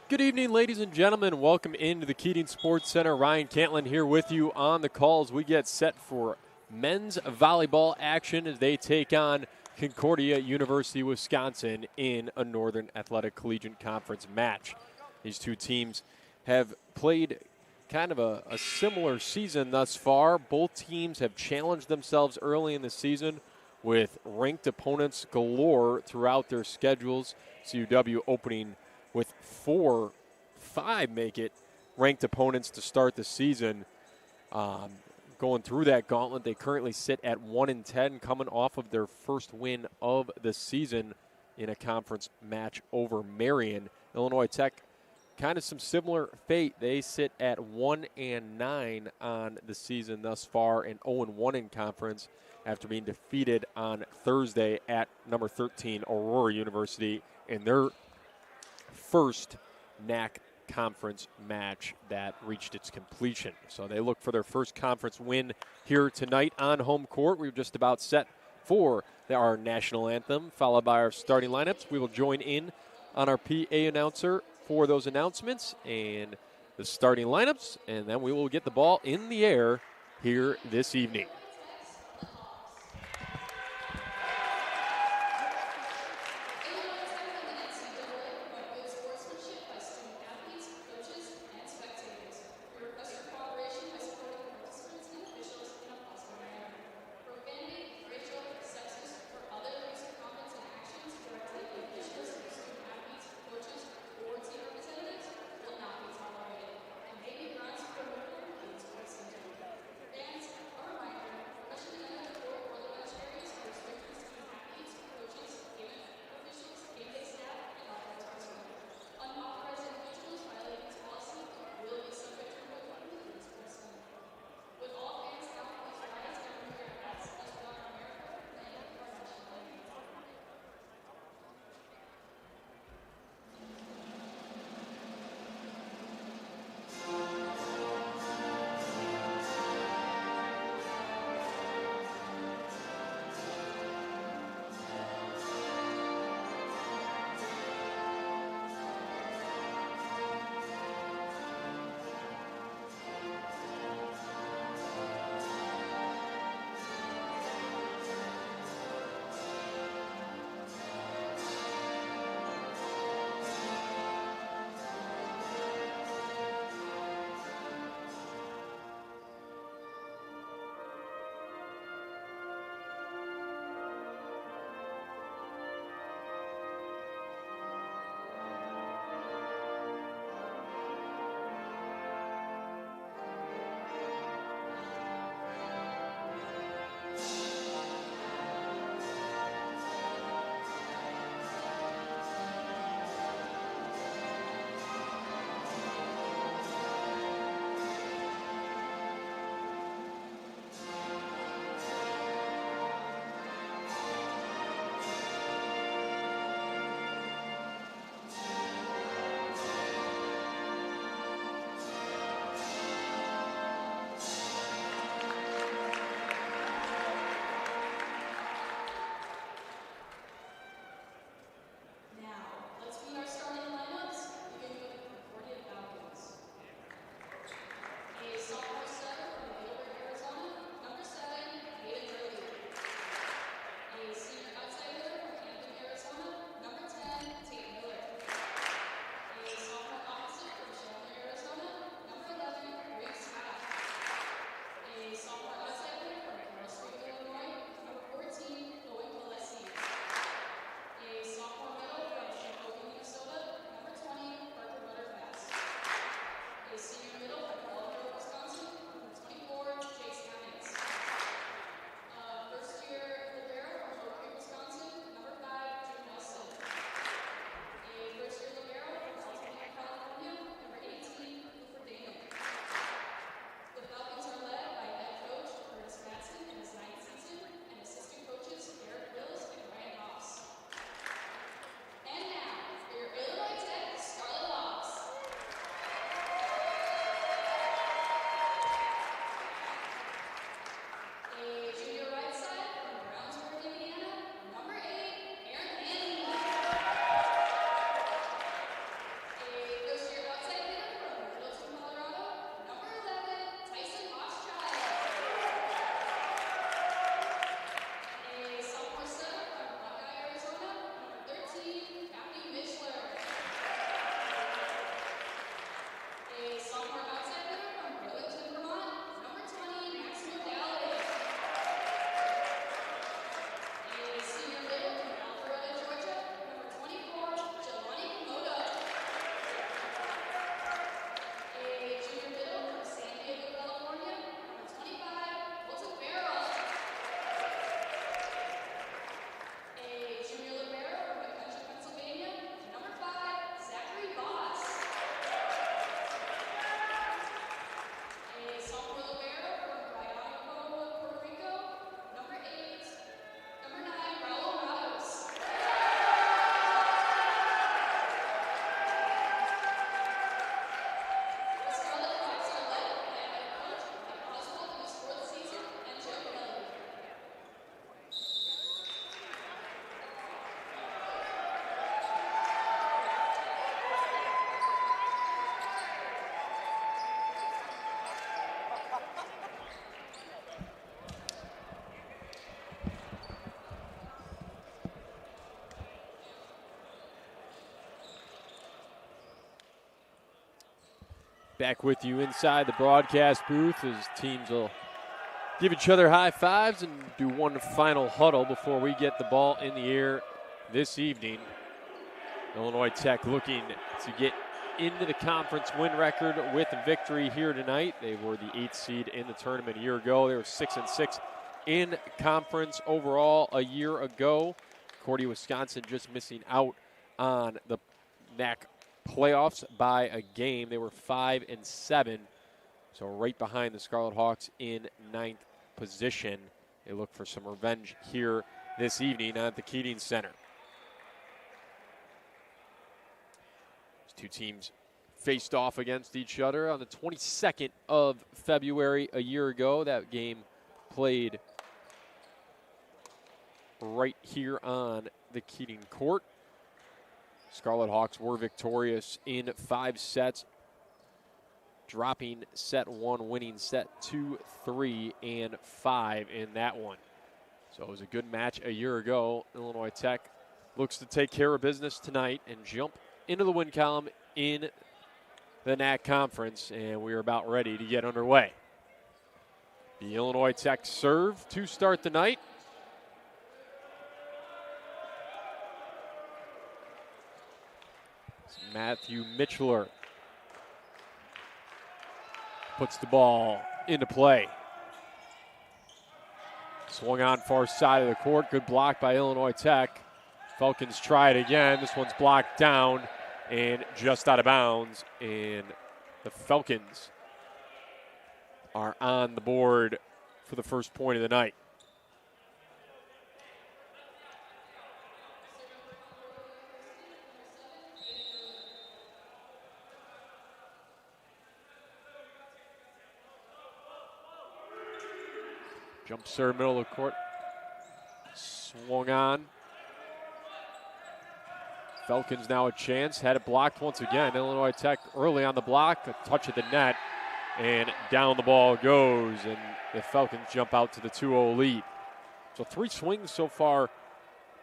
Good evening, ladies and gentlemen. Welcome into the Keating Sports Center. Ryan Cantlin here with you on the calls. We get set for men's volleyball action as they take on Concordia University, Wisconsin in a Northern Athletic Collegiate Conference match. These two teams have played kind of a similar season thus far. Both teams have challenged themselves early in the season with ranked opponents galore throughout their schedules. CUW opening with 5 make it ranked opponents to start the season. Going through that gauntlet, they currently sit at 1-10, coming off of their first win of the season in a conference match over Marion. Illinois Tech, kind of some similar fate. They sit at 1-9 on the season thus far and 0-1 in conference after being defeated on Thursday at number 13 Aurora University in their first NAC conference match that reached its completion. So they look for their first conference win here tonight on home court. We're just about set for our national anthem, followed by our starting lineups. We will join in on our PA announcer for those announcements and the starting lineups, and then we will get the ball in the air here this evening. Back with you inside the broadcast booth as teams will give each other high fives and do one final huddle before we get the ball in the air this evening. Illinois Tech looking to get into the conference win record with a victory here tonight. They were the 8th seed in the tournament a year ago. They were 6-6 in conference overall a year ago. Concordia, Wisconsin just missing out on the NAC playoffs by a game. They were 5-7, so right behind the Scarlet Hawks in 9th position. They look for some revenge here this evening at the Keating Center. These two teams faced off against each other on the 22nd of February a year ago. That game played right here on the Keating court. Scarlet Hawks were victorious in 5 sets, dropping set 1, winning set 2, 3, and 5 in that one. So it was a good match a year ago. Illinois Tech looks to take care of business tonight and jump into the win column in the NAC Conference, and we are about ready to get underway. The Illinois Tech serve to start the night. Matthew Mitchler puts the ball into play. Swung on far side of the court. Good block by Illinois Tech. Falcons try it again. This one's blocked down and just out of bounds. And the Falcons are on the board for the first point of the night. Jump serve, middle of the court. Swung on. Falcons now a chance. Had it blocked once again. Illinois Tech early on the block. A touch at the net. And down the ball goes. And the Falcons jump out to the 2-0 lead. So 3 swings so far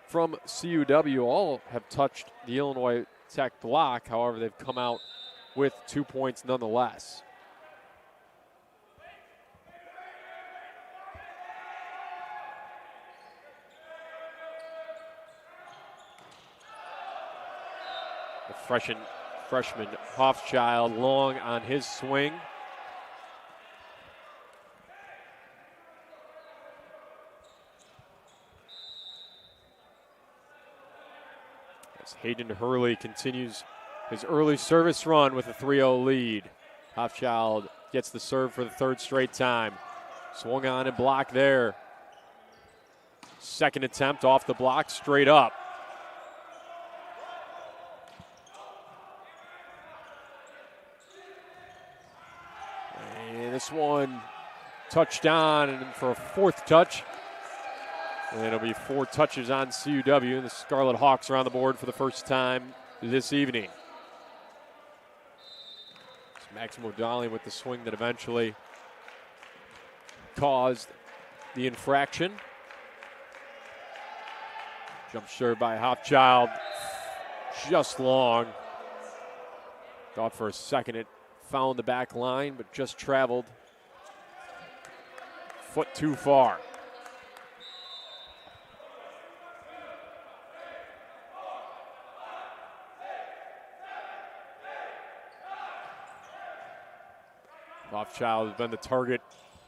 from CUW. All have touched the Illinois Tech block. However, they've come out with 2 points nonetheless. The freshman Hoffschild long on his swing. As Hayden Hurley continues his early service run with a 3-0 lead. Hoffschild gets the serve for the 3rd straight time. Swung on and blocked there. Second attempt off the block, straight up. This one touchdown, and for a 4th touch. And it'll be 4 touches on CUW. The Scarlet Hawks are on the board for the first time this evening. It's Maximo O'Donnell with the swing that eventually caused the infraction. Jump serve by Hoffschild, just long. Thought for a second it found the back line, but just traveled foot too far. Hoffschild has been the target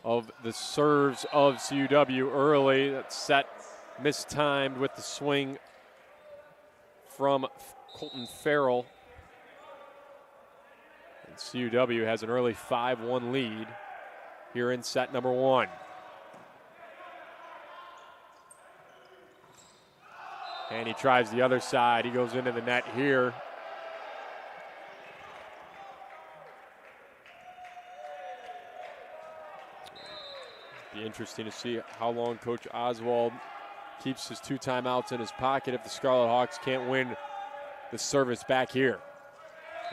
of the serves of CUW early. That set mistimed with the swing from Colton Farrell. CUW has an early 5-1 lead here in set number 1. And he tries the other side. He goes into the net here. Be interesting to see how long Coach Oswald keeps his 2 timeouts in his pocket if the Scarlet Hawks can't win the service back here.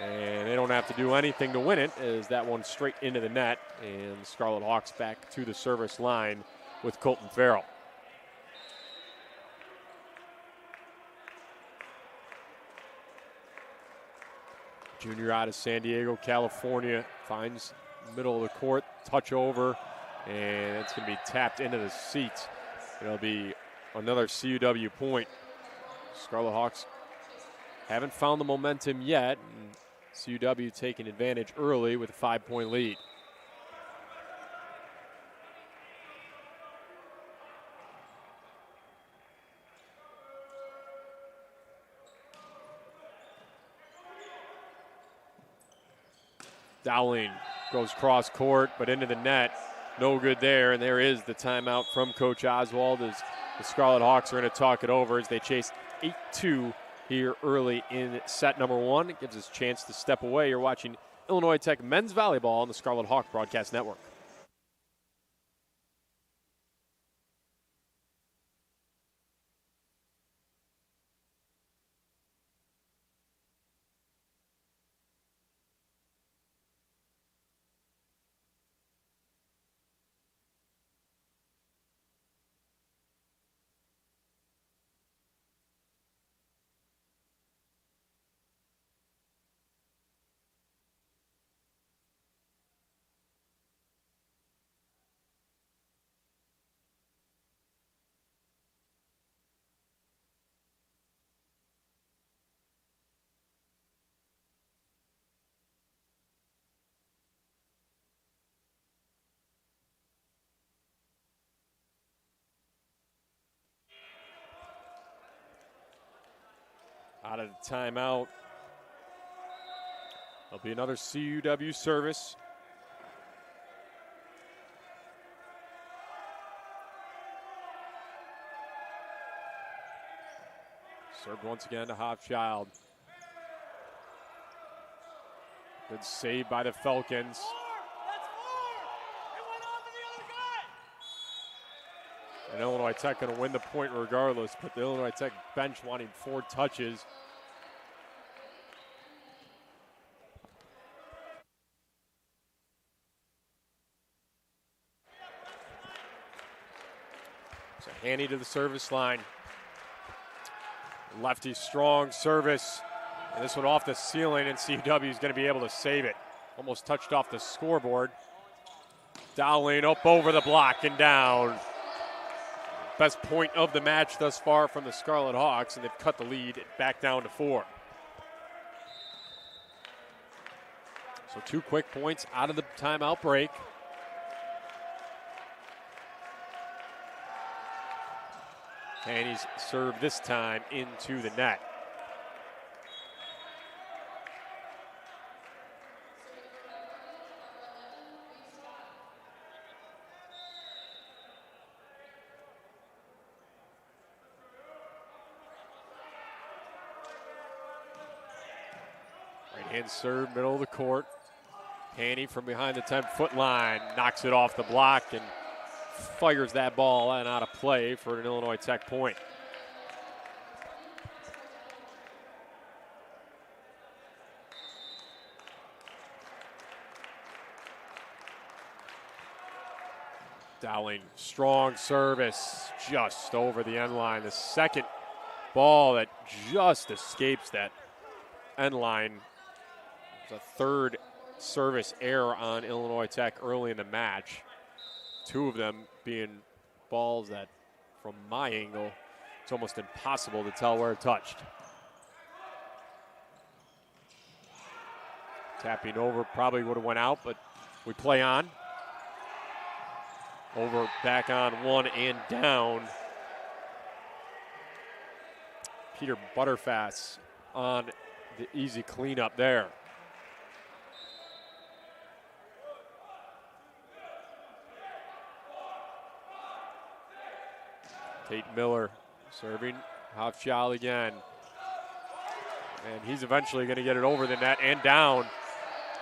And they don't have to do anything to win it, as that one straight into the net. And the Scarlet Hawks back to the service line with Colton Farrell. Junior out of San Diego, California, finds middle of the court, touch over, and it's going to be tapped into the seats. It'll be another CUW point. Scarlet Hawks haven't found the momentum yet, and CUW taking advantage early with a 5-point lead. Dowling goes cross court, but into the net. No good there, and there is the timeout from Coach Oswald as the Scarlet Hawks are going to talk it over as they chase 8-2 here early in set number one. It gives us a chance to step away. You're watching Illinois Tech men's volleyball on the Scarlet Hawk Broadcast Network. Out of the timeout. There'll be another CUW service. Served once again to Hofschild. Good save by the Falcons. And Illinois Tech going to win the point regardless, but the Illinois Tech bench wanting 4 touches. So Haney to the service line. Lefty strong service. And this one off the ceiling, and CUW is going to be able to save it. Almost touched off the scoreboard. Dowling up over the block and down. Best point of the match thus far from the Scarlet Hawks, and they've cut the lead back down to 4. So 2 quick points out of the timeout break. Haney's serve this time into the net. Right-hand serve, middle of the court. Haney from behind the 10-foot line knocks it off the block and fires that ball and out of play for an Illinois Tech point. Dowling, strong service, just over the end line. The second ball that just escapes that end line. It's a third service error on Illinois Tech early in the match. 2 of them being balls that, from my angle, it's almost impossible to tell where it touched. Tapping over probably would have went out, but we play on. Over, back on, 1 and down. Peter Butterfass on the easy cleanup there. Tate Miller serving. Hofschild again. And he's eventually going to get it over the net and down.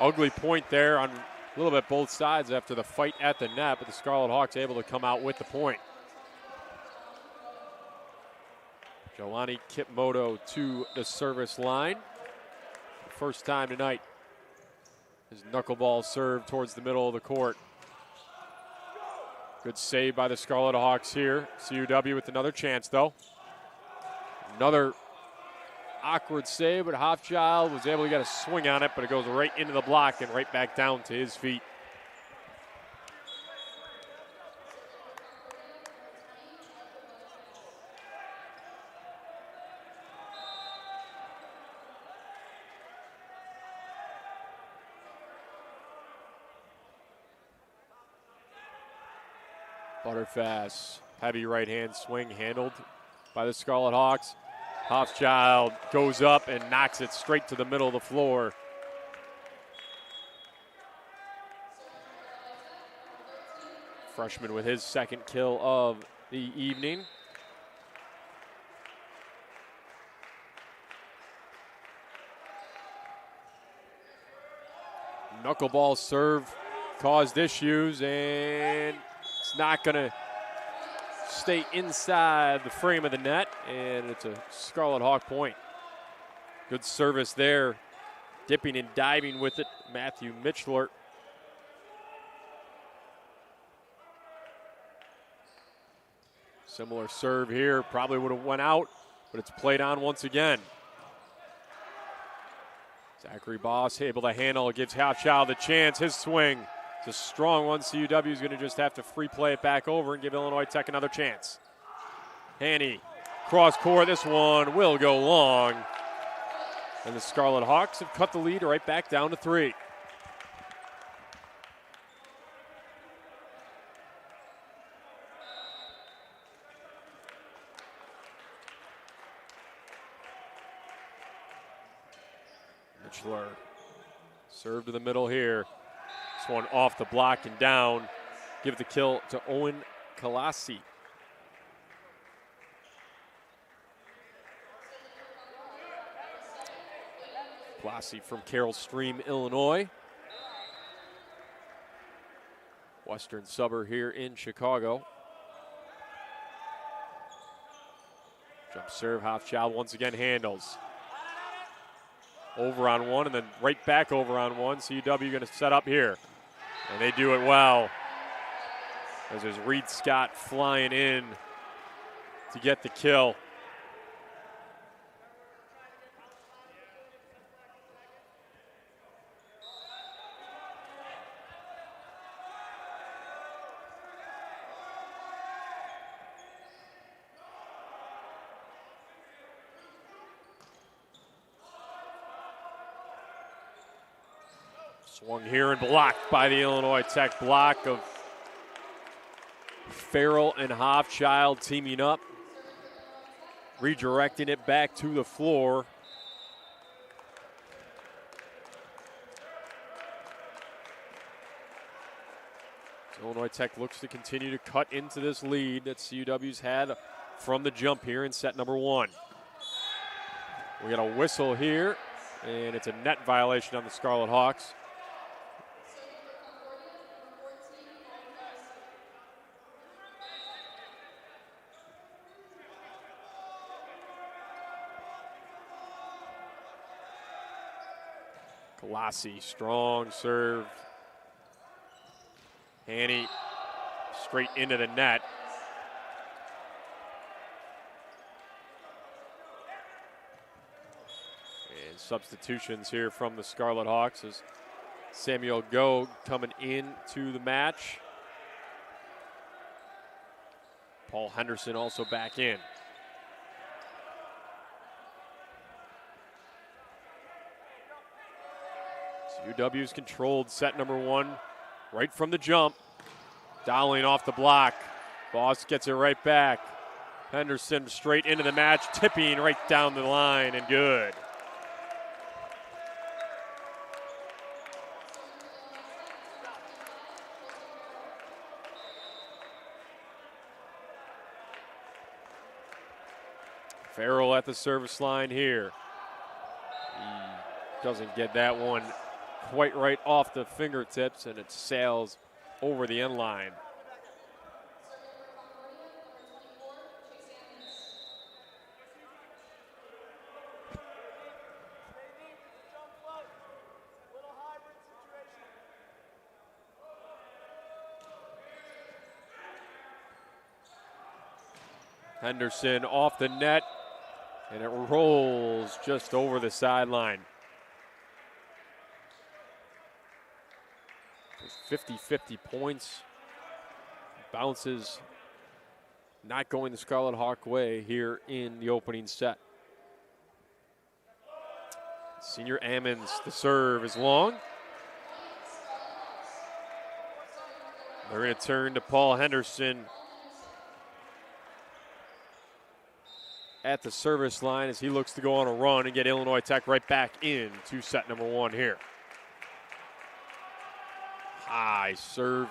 Ugly point there on a little bit both sides after the fight at the net, but the Scarlet Hawks able to come out with the point. Jelani Kipmoto to the service line. First time tonight. His knuckleball serve towards the middle of the court. Good save by the Scarlet Hawks here. CUW with another chance, though. Another awkward save, but Hofschild was able to get a swing on it, but it goes right into the block and right back down to his feet. Butterfass, heavy right hand swing handled by the Scarlet Hawks. Hofschild goes up and knocks it straight to the middle of the floor. Freshman with his second kill of the evening. Knuckleball serve caused issues, and it's not going to stay inside the frame of the net, and it's a Scarlet Hawk point. Good service there. Dipping and diving with it, Matthew Mitchler. Similar serve here, probably would have went out, but it's played on once again. Zachary Boss able to handle, gives Hofschild the chance, his swing. It's a strong one. CUW is going to just have to free play it back over and give Illinois Tech another chance. Haney, cross court, this one will go long. And the Scarlet Hawks have cut the lead right back down to 3. Mitchler, serve to the middle here. This one off the block and down. Give the kill to Owen Kalasi. Kalasi from Carroll Stream, Illinois. Western suburb here in Chicago. Jump serve, Hofschild once again handles. Over on one and then right back over on one. CUW going to set up here. And they do it well. As there's Reed Scott flying in to get the kill. Swung here and blocked by the Illinois Tech block of Farrell and Hofschild teaming up. Redirecting it back to the floor. Illinois Tech looks to continue to cut into this lead that CUW's had from the jump here in set number 1. We got a whistle here, and it's a net violation on the Scarlet Hawks. Kalasi, strong serve. Haney straight into the net. And substitutions here from the Scarlet Hawks as Samuel Go coming into the match. Paul Henderson also back in. CUW's controlled set number 1 right from the jump. Dowling off the block. Boss gets it right back. Henderson straight into the match, tipping right down the line and good. Farrell at the service line here. He doesn't get that one quite right off the fingertips, and it sails over the end line. Henderson off the net, And it rolls just over the sideline. 50-50 points. Bounces not going the Scarlet Hawk way here in the opening set. Senior Ammons, the serve is long. They're going to turn to Paul Henderson at the service line as he looks to go on a run and get Illinois Tech right back into set number one here. High serve,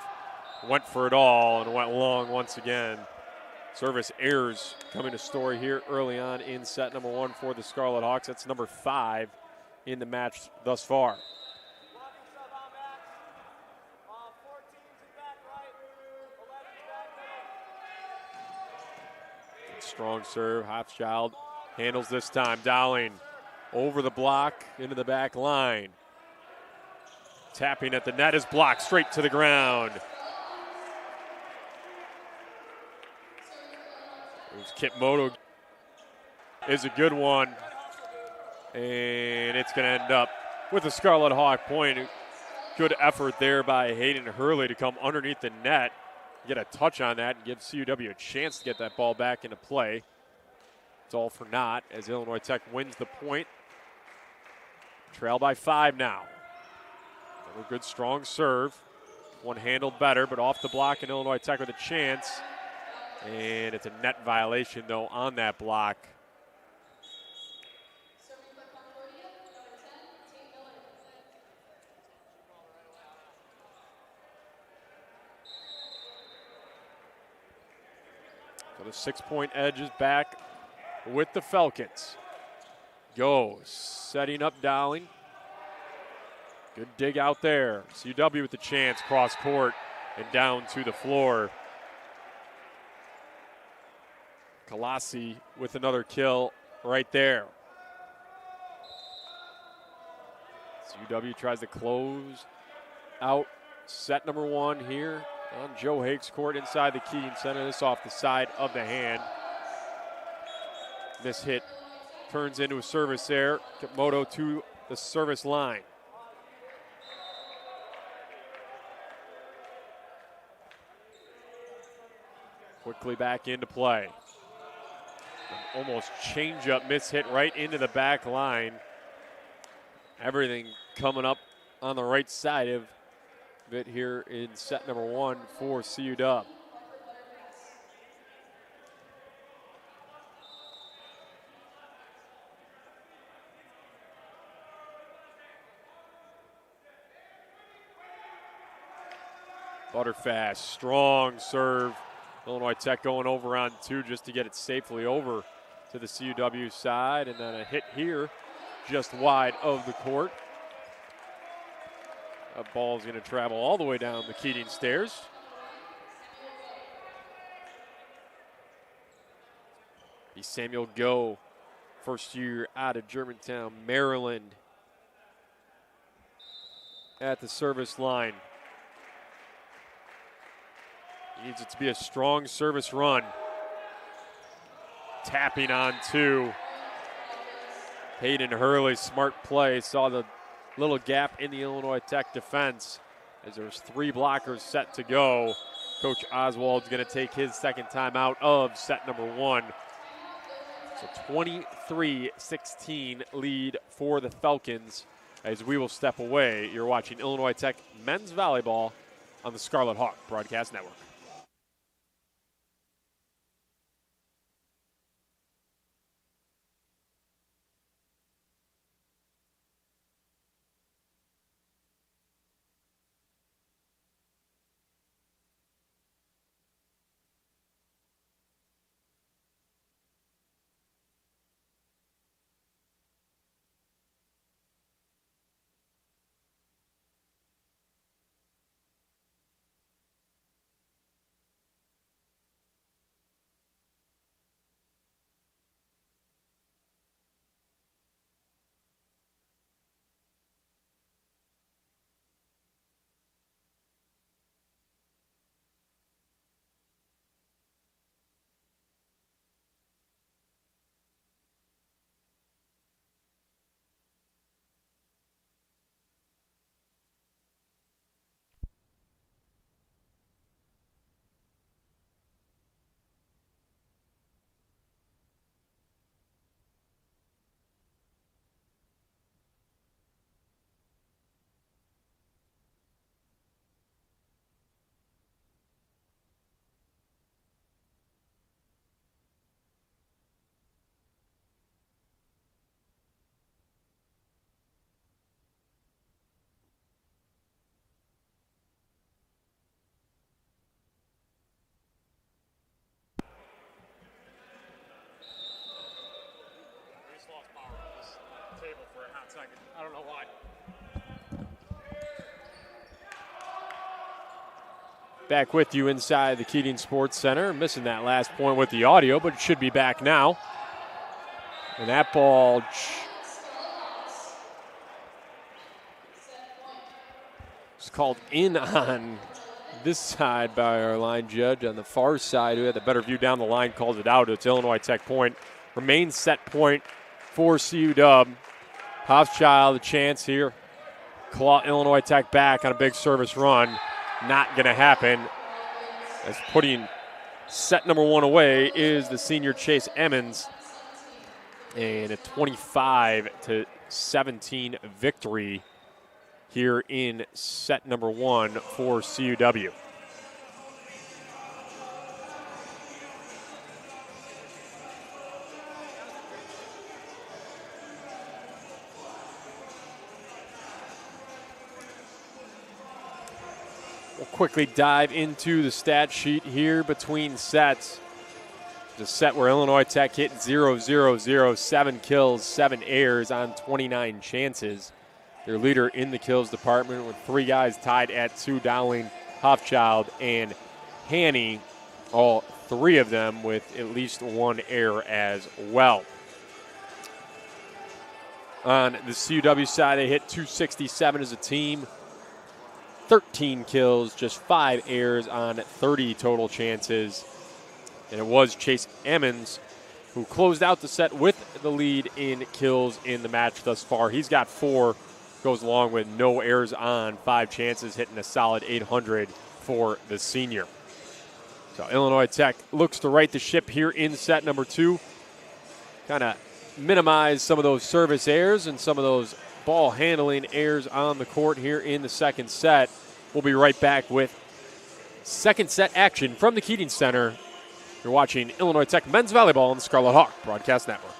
went for it all and went long once again. Service errors coming to story here early on in set number one for the Scarlet Hawks. That's number 5 in the match thus far. Strong serve, Hofschild handles this time. Dowling over the block into the back line. Tapping at the net is blocked straight to the ground. Kitmoto is a good one, and it's going to end up with a Scarlet Hawk point. Good effort there by Hayden Hurley to come underneath the net, get a touch on that, and give CUW a chance to get that ball back into play. It's all for naught as Illinois Tech wins the point. Trail by 5 now. Another good strong serve. One handled better, but off the block, and Illinois Tech with a chance. And it's a net violation, though, on that block. So the 6-point edge is back with the Falcons. Goes, setting up Dowling. Good dig out there. CUW with the chance, cross court and down to the floor. Colossi with another kill right there. CUW tries to close out set number one here on Joe Haig's court inside the Keating Center. This off the side of the hand. This hit turns into a service there. Kitmoto to the service line. Quickly back into play. Almost change-up miss hit right into the back line. Everything coming up on the right side of it here in set number one for CUW. Butterfast, strong serve. Illinois Tech going over on 2 just to get it safely over to the CUW side. And then a hit here just wide of the court. That ball is going to travel all the way down the Keating stairs. Be Samuel Go, first year out of Germantown, Maryland, at the service line. He needs it to be a strong service run. Tapping on 2. Hayden Hurley, smart play, saw the little gap in the Illinois Tech defense as there's 3 blockers set to go. Coach Oswald's going to take his second time out of set number 1. So 23-16 lead for the Falcons as we will step away. You're watching Illinois Tech men's volleyball on the Scarlet Hawk Broadcast Network. Back with you inside the Keating Sports Center. Missing that last point with the audio, but it should be back now. And that ball is called in on this side by our line judge. On the far side, who had the better view down the line, calls it out. It's Illinois Tech point. Remains set point for CUW. Hofschild, a chance here. Claw Illinois Tech back on a big service run. Not going to happen. As putting set number 1 away is the senior Chase Emmons. And a 25-17 victory here in set number 1 for CUW. We'll quickly dive into the stat sheet here between sets. The set where Illinois Tech hit 0-0-0, 7 kills, 7 errors on 29 chances. Their leader in the kills department with 3 guys tied at 2, Dowling, Hofschild, and Haney. All 3 of them with at least 1 error as well. On the CUW side, they hit 267 as a team. 13 kills, just 5 errors on 30 total chances. And it was Chase Emmons who closed out the set with the lead in kills in the match thus far. He's got 4, goes along with no errors on 5 chances, hitting a solid 800 for the senior. So Illinois Tech looks to right the ship here in set number 2. Kind of minimize some of those service errors and some of those ball handling errors on the court here in the second set. We'll be right back with second set action from the Keating Center. You're watching Illinois Tech men's volleyball on the Scarlet Hawk Broadcast Network.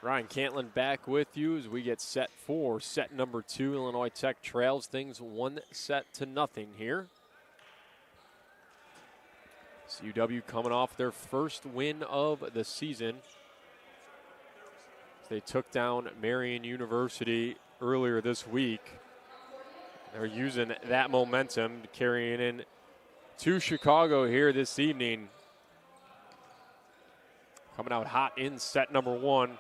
Ryan Cantlin back with you as we get set for set number 2. Illinois Tech trails things 1-0 here. CUW coming off their first win of the season. They took down Marian University earlier this week. They're using that momentum to carry it in to Chicago here this evening. Coming out hot in set number 1.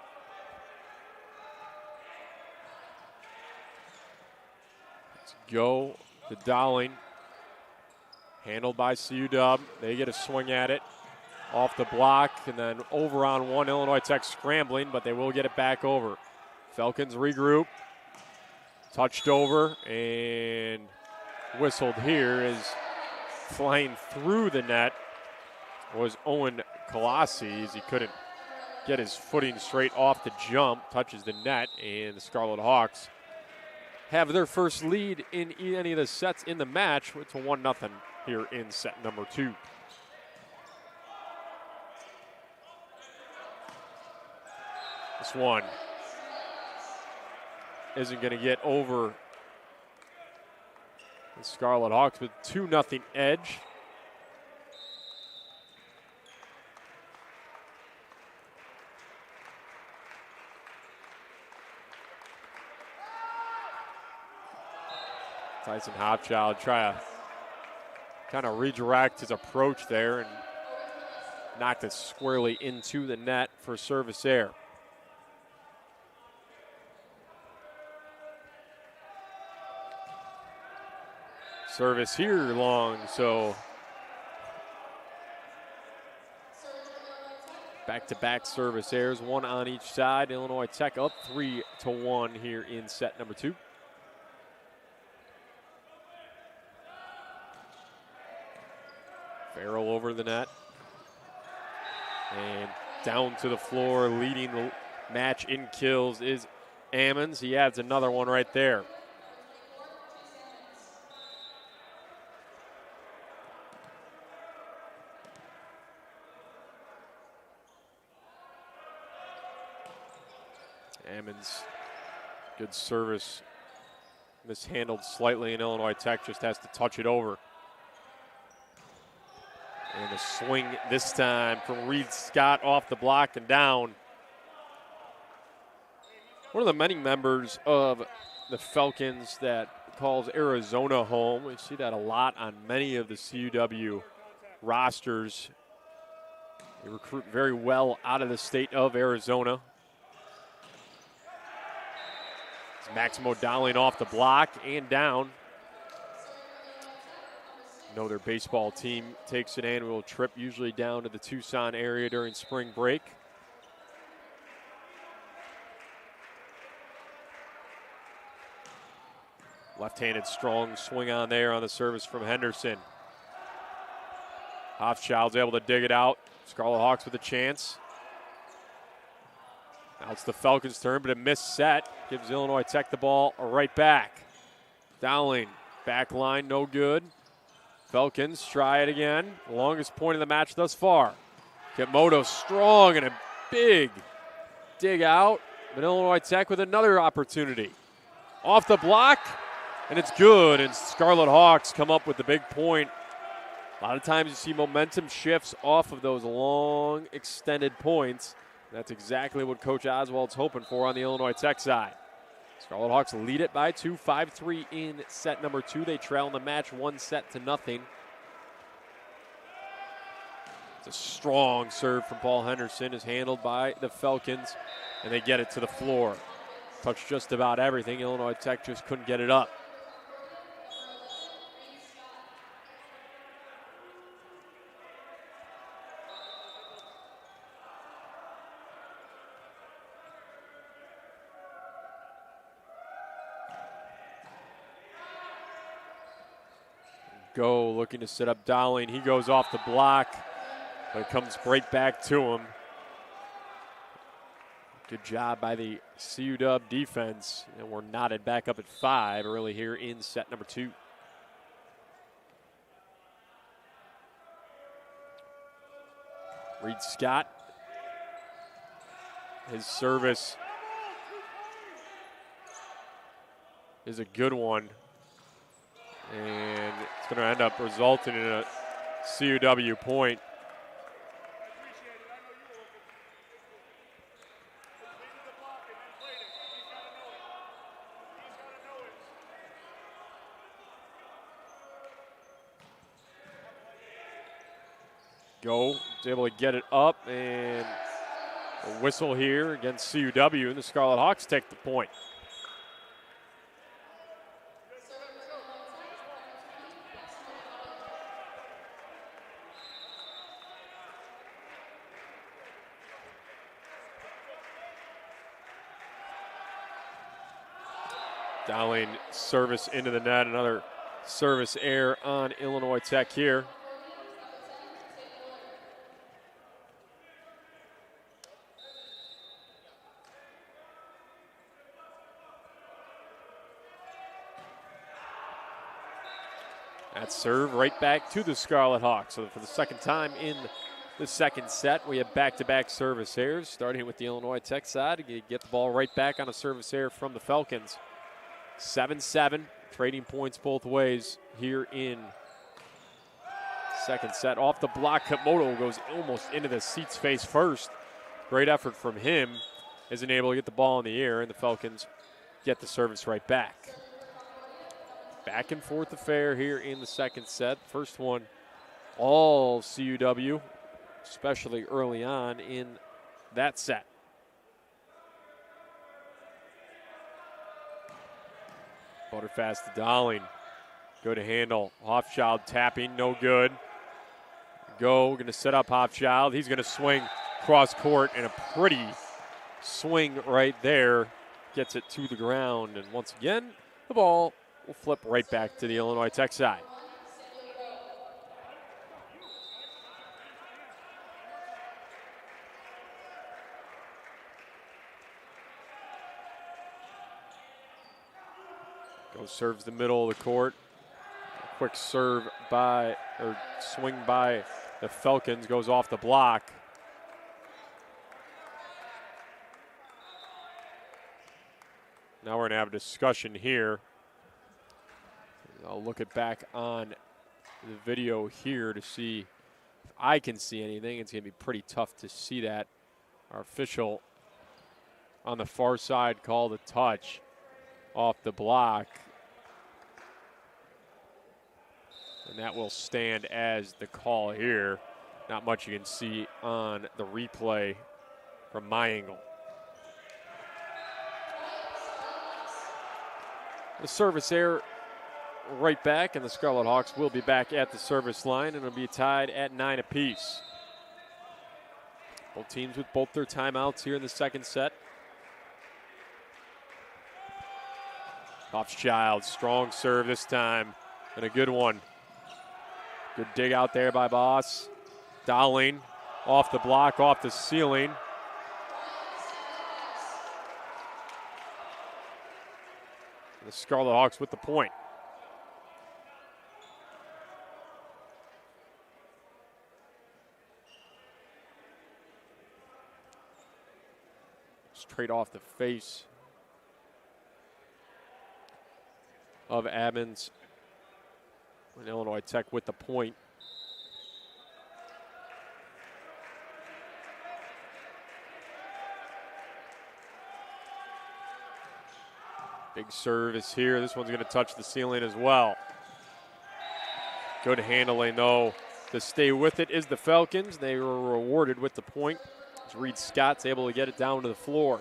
Go to Dowling. Handled by CUW. They get a swing at it. Off the block and then over on one. Illinois Tech scrambling, but they will get it back over. Falcons regroup. Touched over and whistled here is flying through the net was Owen Colossi as he couldn't get his footing straight off the jump. Touches the net and the Scarlet Hawks have their first lead in any of the sets in the match. It's a 1-0 here in set number 2. This one isn't going to get over the Scarlet Hawks with 2-0 edge. Tyson Hopchild try to kind of redirect his approach there and knocked it squarely into the net for service air. Service here long, so back-to-back service airs, one on each side. Illinois Tech up 3-1 here in set number 2. Farrell over the net. And down to the floor, leading the match in kills is Ammons. He adds another one right there. Ammons, good service. Mishandled slightly, and Illinois Tech just has to touch it over. And a swing this time from Reed Scott off the block and down. One of the many members of the Falcons that calls Arizona home. We see that a lot on many of the CUW rosters. They recruit very well out of the state of Arizona. It's Maximo Dowling off the block and down. Know their baseball team takes an annual trip, usually down to the Tucson area during spring break. Left-handed strong swing on there on the service from Henderson. Hofschild's able to dig it out. Scarlet Hawks with a chance. Now it's the Falcons' turn, but a missed set gives Illinois Tech the ball right back. Dowling, back line, no good. Falcons try it again. The longest point of the match thus far. Kimoto strong and a big dig out. But Illinois Tech with another opportunity. Off the block, and it's good. And Scarlet Hawks come up with the big point. A lot of times you see momentum shifts off of those long, extended points. That's exactly what Coach Oswald's hoping for on the Illinois Tech side. Scarlet Hawks lead it by 2, 5-3 in set number 2. They trail in the match 1-0. It's a strong serve from Paul Henderson, is handled by the Falcons, and they get it to the floor. Touched just about everything. Illinois Tech just couldn't get it up. Go looking to set up Dowling. He goes off the block, but it comes right back to him. Good job by the CUW defense, and we're knotted back up at 5 early here in set number 2. Reed Scott, his service is a good one. And it's going to end up resulting in a CUW point. Go, is able to get it up, and a whistle here against CUW, and the Scarlet Hawks take the point. Dowling service into the net, another service error on Illinois Tech here. That serve right back to the Scarlet Hawks. So for the second time in the second set, we have back-to-back service errors, starting with the Illinois Tech side. You get the ball right back on a service error from the Falcons. 7-7, trading points both ways here in second set. Off the block, Komodo goes almost into the seats face first. Great effort from him. Isn't able to get the ball in the air, and the Falcons get the service right back. Back and forth affair here in the second set. First one, all CUW, especially early on in that set. Butterfast to Dowling. Good handle. Hofschild tapping, no good. Going to set up Hofschild. He's going to swing cross court, and a pretty swing right there. Gets it to the ground, and once again, the ball will flip right back to the Illinois Tech side. Serves the middle of the court. A quick serve by, or swing by the Falcons, goes off the block. Now we're going to have a discussion here. I'll look it back on the video here to see if I can see anything. It's going to be pretty tough to see that. Our official on the far side called a touch off the block. And that will stand as the call here. Not much you can see on the replay from my angle. The service error right back, and the Scarlet Hawks will be back at the service line, and it'll be tied at 9 apiece. Both teams with both their timeouts here in the second set. Hofschild, strong serve this time, and a good one. Good dig out there by Boss. Dowling off the block, off the ceiling. The Scarlet Hawks with the point. Straight off the face of Ammons. And Illinois Tech with the point. Big service here. This one's going to touch the ceiling as well. Good handling, though. To stay with it is the Falcons. They were rewarded with the point. As Reed Scott's able to get it down to the floor.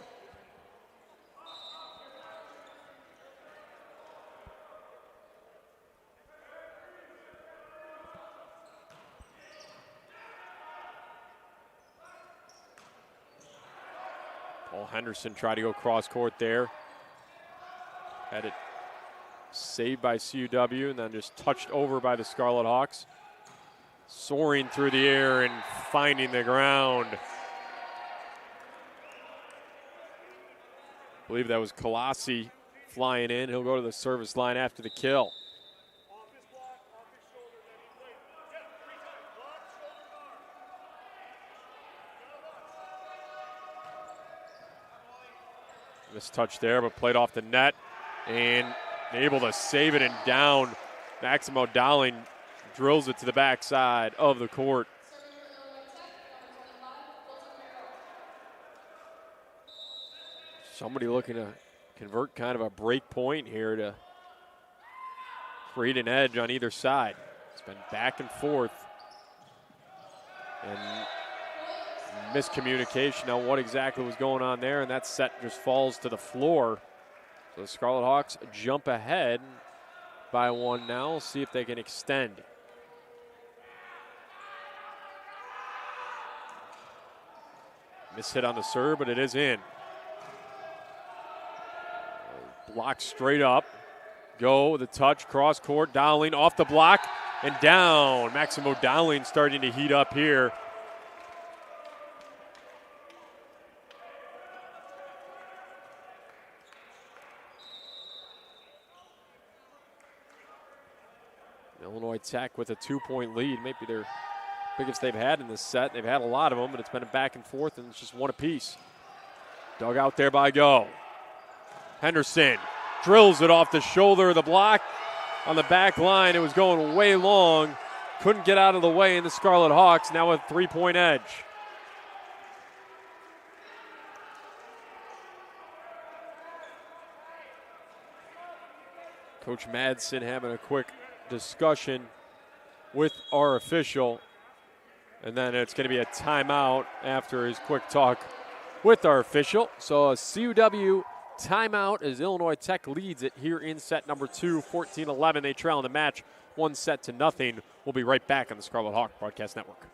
Paul Henderson tried to go cross court there. Had it saved by CUW and then just touched over by the Scarlet Hawks. Soaring through the air and finding the ground. I believe that was Colossi flying in. He'll go to the service line after the kill. Missed touch there, but played off the net and able to save it and down. Maximo Dowling drills it to the backside of the court. Somebody looking to convert kind of a break point here to create an edge on either side. It's been back and forth. And miscommunication on what exactly was going on there, and that set just falls to the floor. So the Scarlet Hawks jump ahead by one now. We'll see if they can extend. Miss hit on the serve, but it is in. Block straight up. Go, the touch, cross court, Dowling off the block and down. Maximo Dowling starting to heat up here. Illinois Tech with a 2-point lead, maybe their biggest they've had in this set. They've had a lot of them, but it's been a back and forth, and it's just one apiece. Dug out there by Go. Henderson drills it off the shoulder of the block on the back line. It was going way long. Couldn't get out of the way, and the Scarlet Hawks now with 3-point edge. Coach Madsen having a quick discussion with our official, and then it's going to be a timeout after his quick talk with our official. So a CUW timeout as Illinois Tech leads it here in set number 2, 14-11. They trail in the match 1-0. We'll be right back on the Scarlet Hawk Broadcast Network.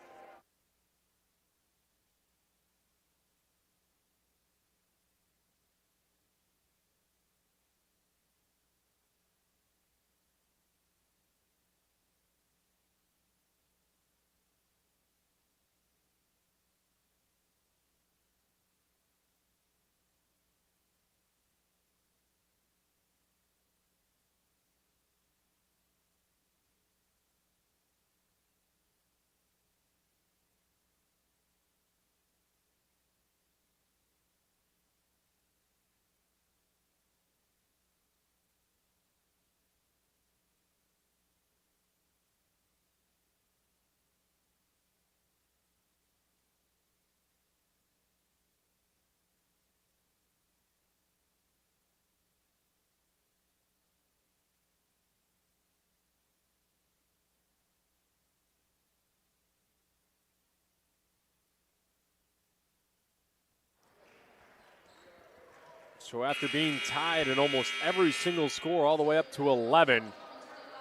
So after being tied in almost every single score all the way up to 11,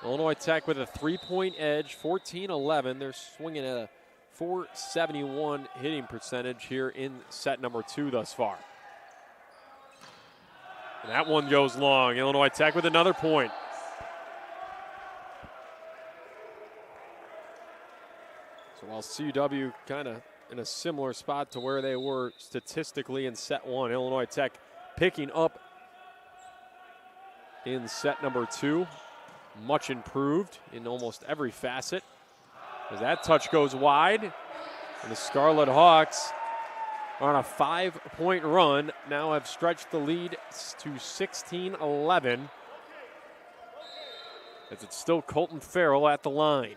Illinois Tech with a 3-point edge, 14-11. They're swinging at a .471 hitting percentage here in set number 2 thus far. And that one goes long. Illinois Tech with another point. So while CUW kind of in a similar spot to where they were statistically in set 1, Illinois Tech picking up in set number 2. Much improved in almost every facet. As that touch goes wide, and the Scarlet Hawks are on a 5-point run. Now have stretched the lead to 16-11. As it's still Colton Farrell at the line.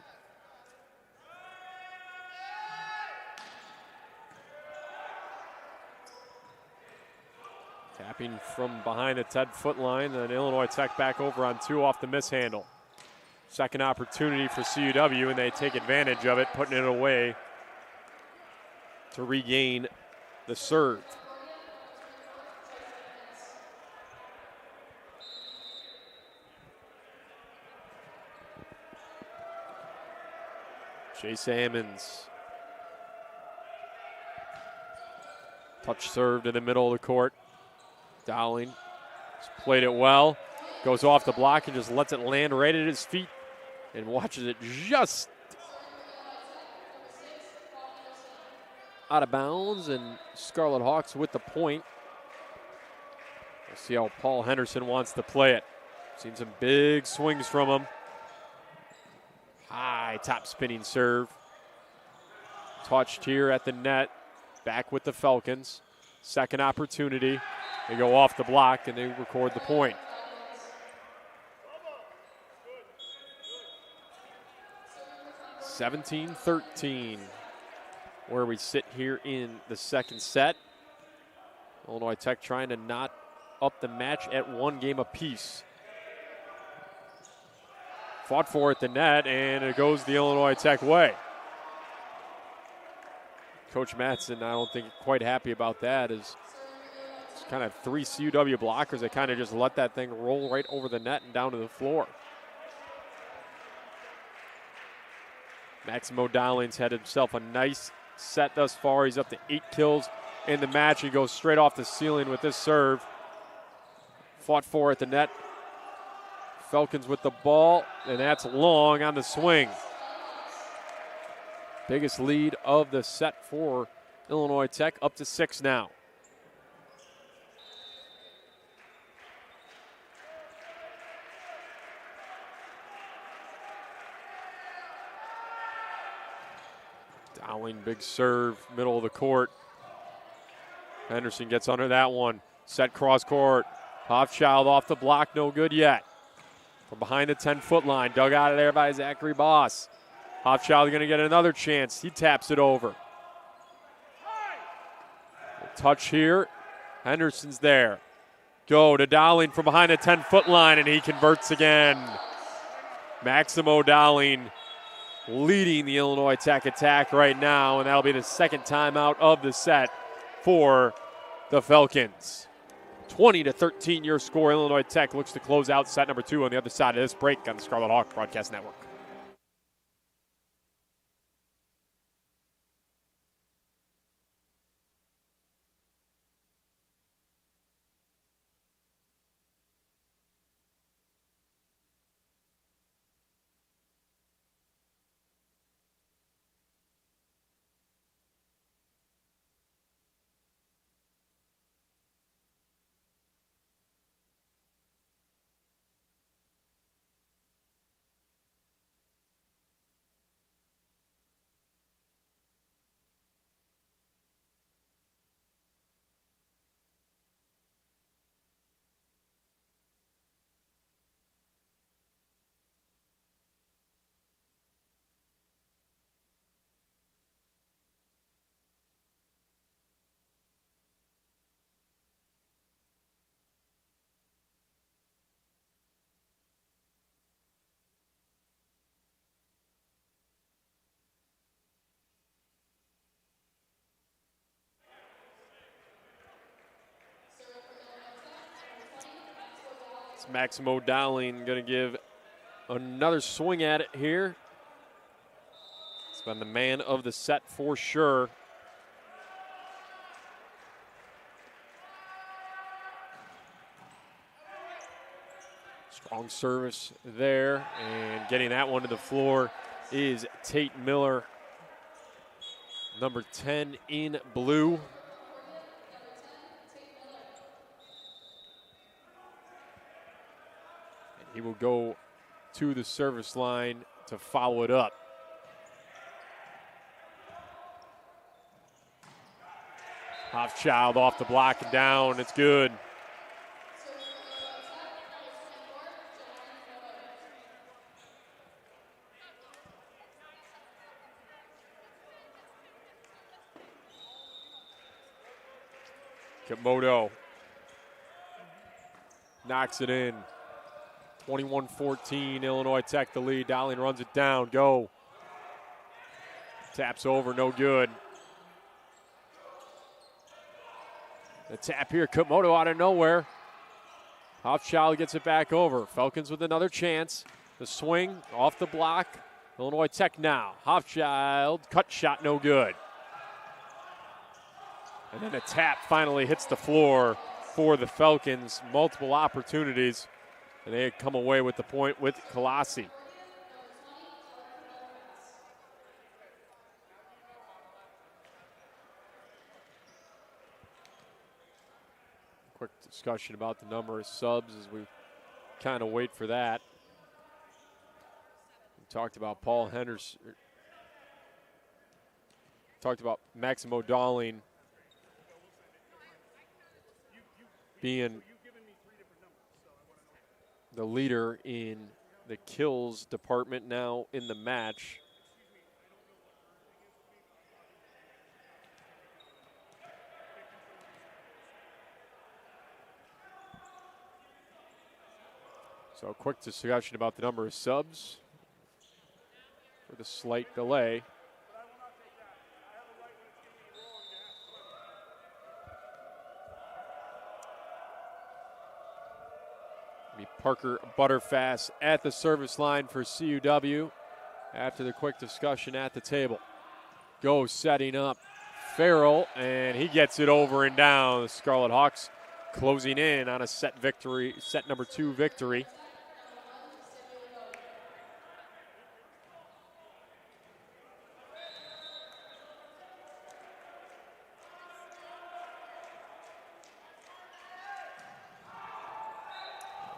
Tapping from behind the 10-foot line, and Illinois Tech back over on 2 off the mishandle. Second opportunity for CUW, and they take advantage of it, putting it away to regain the serve. Chase Ammons. Touch served in the middle of the court. Dowling played it well. Goes off the block and just lets it land right at his feet and watches it just out of bounds, and Scarlet Hawks with the point. We'll see how Paul Henderson wants to play it. Seen some big swings from him. High top spinning serve. Touched here at the net. Back with the Falcons. Second opportunity. They go off the block and they record the point. (17-13) where we sit here in the second set. Illinois Tech trying to knot up the match at 1 game apiece. Fought for at the net, and it goes the Illinois Tech way. Coach Madsen, I don't think quite happy about that. It's kind of 3 CUW blockers that kind of just let that thing roll right over the net and down to the floor. Maximo Dowling's had himself a nice set thus far. He's up to 8 kills in the match. He goes straight off the ceiling with this serve. Fought for at the net. Falcons with the ball, and that's long on the swing. Biggest lead of the set for Illinois Tech, up to 6 now. Dowling, big serve, middle of the court. Henderson gets under that one. Set cross court. Hofschild off the block, no good yet. From behind the 10-foot line, dug out of there by Zachary Boss. Hofschild going to get another chance. He taps it over. A touch here. Henderson's there. Go to Dowling from behind the 10-foot line, and he converts again. Maximo Dowling leading the Illinois Tech attack right now, and that'll be the second timeout of the set for the Falcons. 20-13 your score. Illinois Tech looks to close out set number 2 on the other side of this break on the Scarlet Hawk Broadcast Network. It's Maximo Dowling going to give another swing at it here. It's been the man of the set for sure. Strong service there, and getting that one to the floor is Tate Miller, number 10 in blue. He will go to the service line to follow it up. Hofschild off the block and down. It's good. Komodo knocks it in. 21-14, Illinois Tech the lead. Dowling runs it down. Go. Taps over, no good. The tap here, Komodo out of nowhere. Hofschild gets it back over. Falcons with another chance. The swing off the block. Illinois Tech now. Hofschild, cut shot, no good. And then a tap finally hits the floor for the Falcons. Multiple opportunities. And they had come away with the point with Colossi. Quick discussion about the number of subs as we kind of wait for that. We talked about Paul Henderson. Talked about Maximo Dowling being the leader in the kills department now in the match. So a quick discussion about the number of subs for the slight delay. Parker Butterfast at the service line for CUW after the quick discussion at the table. Go setting up Farrell, and he gets it over and down. The Scarlet Hawks closing in on a set victory, set number 2 victory.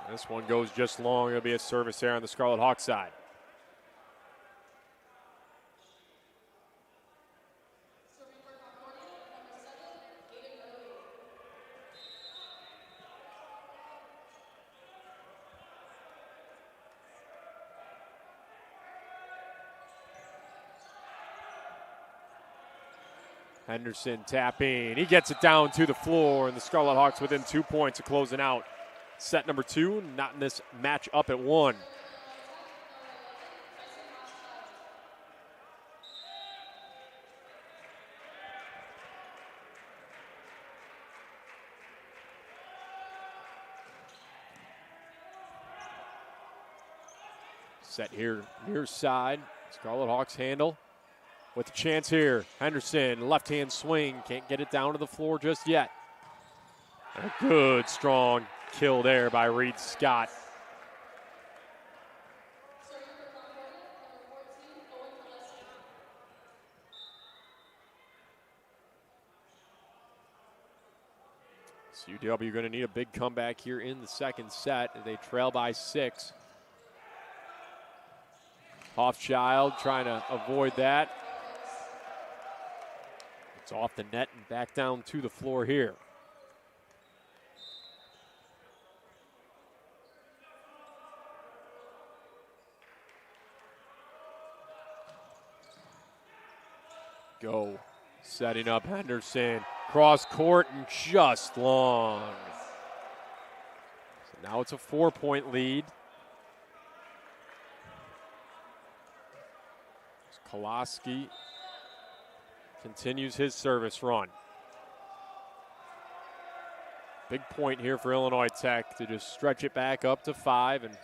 This one goes just long. It'll be a service there on the Scarlet Hawk side. Henderson tapping. He gets it down to the floor, and the Scarlet Hawks within 2 points of closing out set number 2, not in this match up at 1. Set here near side. Scarlet Hawks handle with a chance here. Henderson, left-hand swing. Can't get it down to the floor just yet. A good, strong kill there by Reed Scott. CUW going to need a big comeback here in the second set. They trail by 6. Hoffschild trying to avoid that. It's off the net and back down to the floor here. Go. Setting up Henderson. Cross court and just long. So now it's a 4-point lead. Kolaski continues his service run. Big point here for Illinois Tech to just stretch it back up to 5 and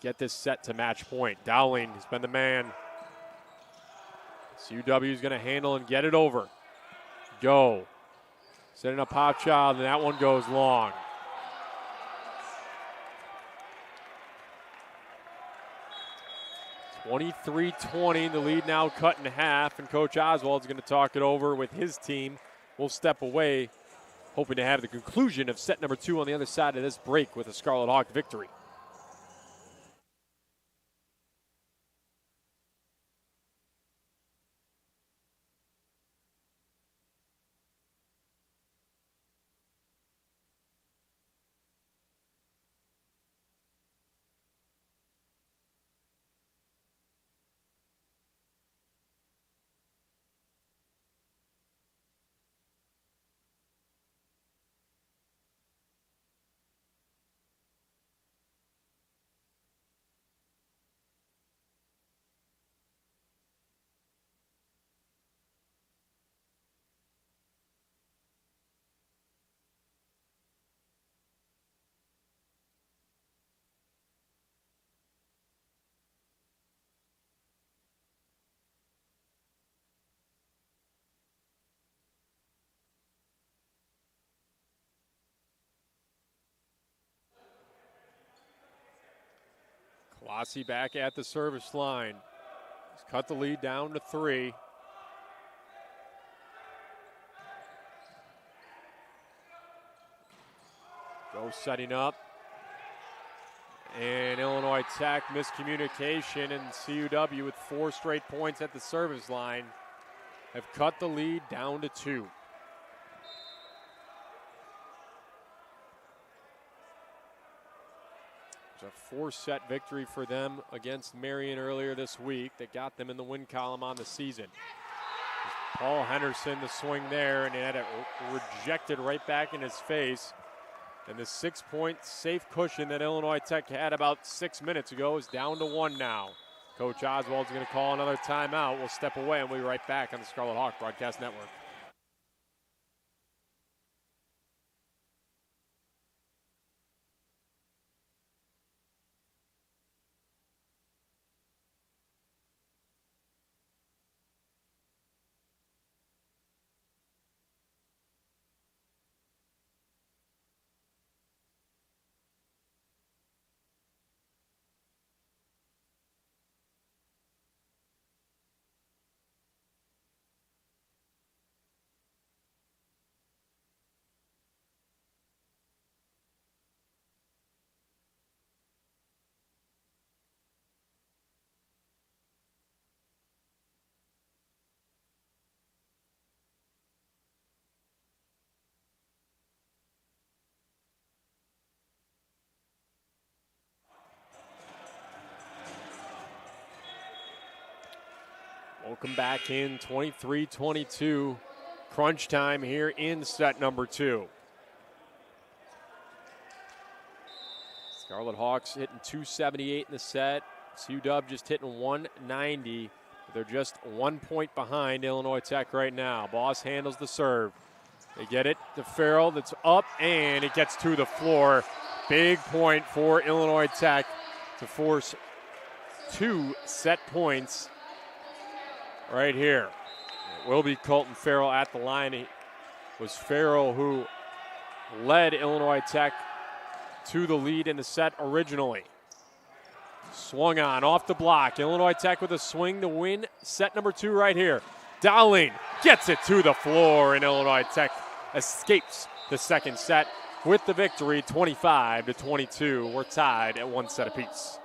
get this set to match point. Dowling has been the man. CUW is going to handle and get it over. Go. Setting up Hoffschild, and that one goes long. 23-20, the lead now cut in half, and Coach Oswald's going to talk it over with his team. We'll step away, hoping to have the conclusion of set number 2 on the other side of this break with a Scarlet Hawk victory. Colossi back at the service line. He's cut the lead down to 3. Go setting up. And Illinois Tech miscommunication, and CUW with 4 straight points at the service line have cut the lead down to 2. It's a 4-set victory for them against Marion earlier this week that got them in the win column on the season. Paul Henderson, the swing there, and he had it rejected right back in his face. And the 6-point safe cushion that Illinois Tech had about 6 minutes ago is down to 1 now. Coach Oswald's going to call another timeout. We'll step away and we'll be right back on the Scarlet Hawk Broadcast Network. Welcome back in 23-22. Crunch time here in set number 2. Scarlet Hawks hitting 278 in the set. CUW just hitting 190. They're just 1 point behind Illinois Tech right now. Boss handles the serve. They get it to Farrell, that's up, and it gets to the floor. Big point for Illinois Tech to force 2 set points right here. It will be Colton Farrell at the line. It was Farrell who led Illinois Tech to the lead in the set originally. Swung on, off the block. Illinois Tech with a swing to win set number 2 right here. Dowling gets it to the floor, and Illinois Tech escapes the second set with the victory, 25-22. We're tied at 1 set apiece.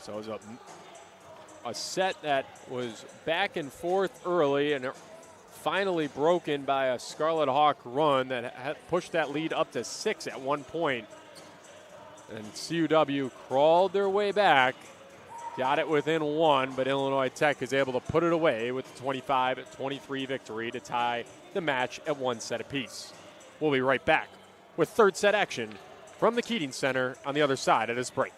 So it was a set that was back and forth early and finally broken by a Scarlet Hawk run that had pushed that lead up to 6 at one point. And CUW crawled their way back, got it within 1, but Illinois Tech is able to put it away with the 25-23 victory to tie the match at 1 set apiece. We'll be right back with third set action from the Keating Center on the other side of this break.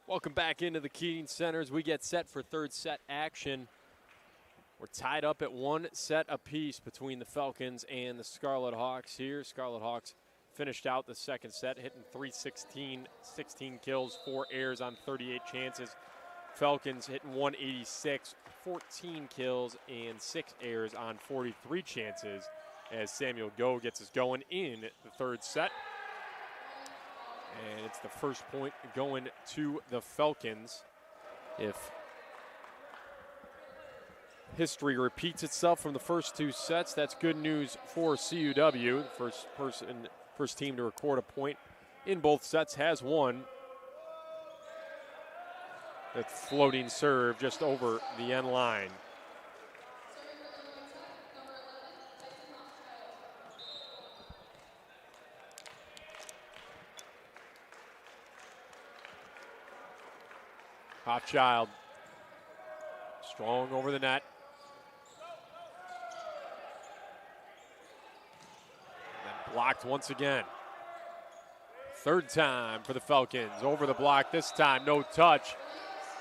Welcome back into the Keating Center as we get set for third set action. We're tied up at 1 set apiece between the Falcons and the Scarlet Hawks here. Scarlet Hawks finished out the second set, hitting 316, 16 kills, 4 errors on 38 chances. Falcons hitting 186, 14 kills, and 6 errors on 43 chances as Samuel Go gets us going in the third set. And it's the first point going to the Falcons. If history repeats itself from the first 2 sets, that's good news for CUW. The first team to record a point in both sets has won. That floating serve just over the end line. Hochschild, strong over the net. And then blocked once again. Third time for the Falcons. Over the block this time, no touch.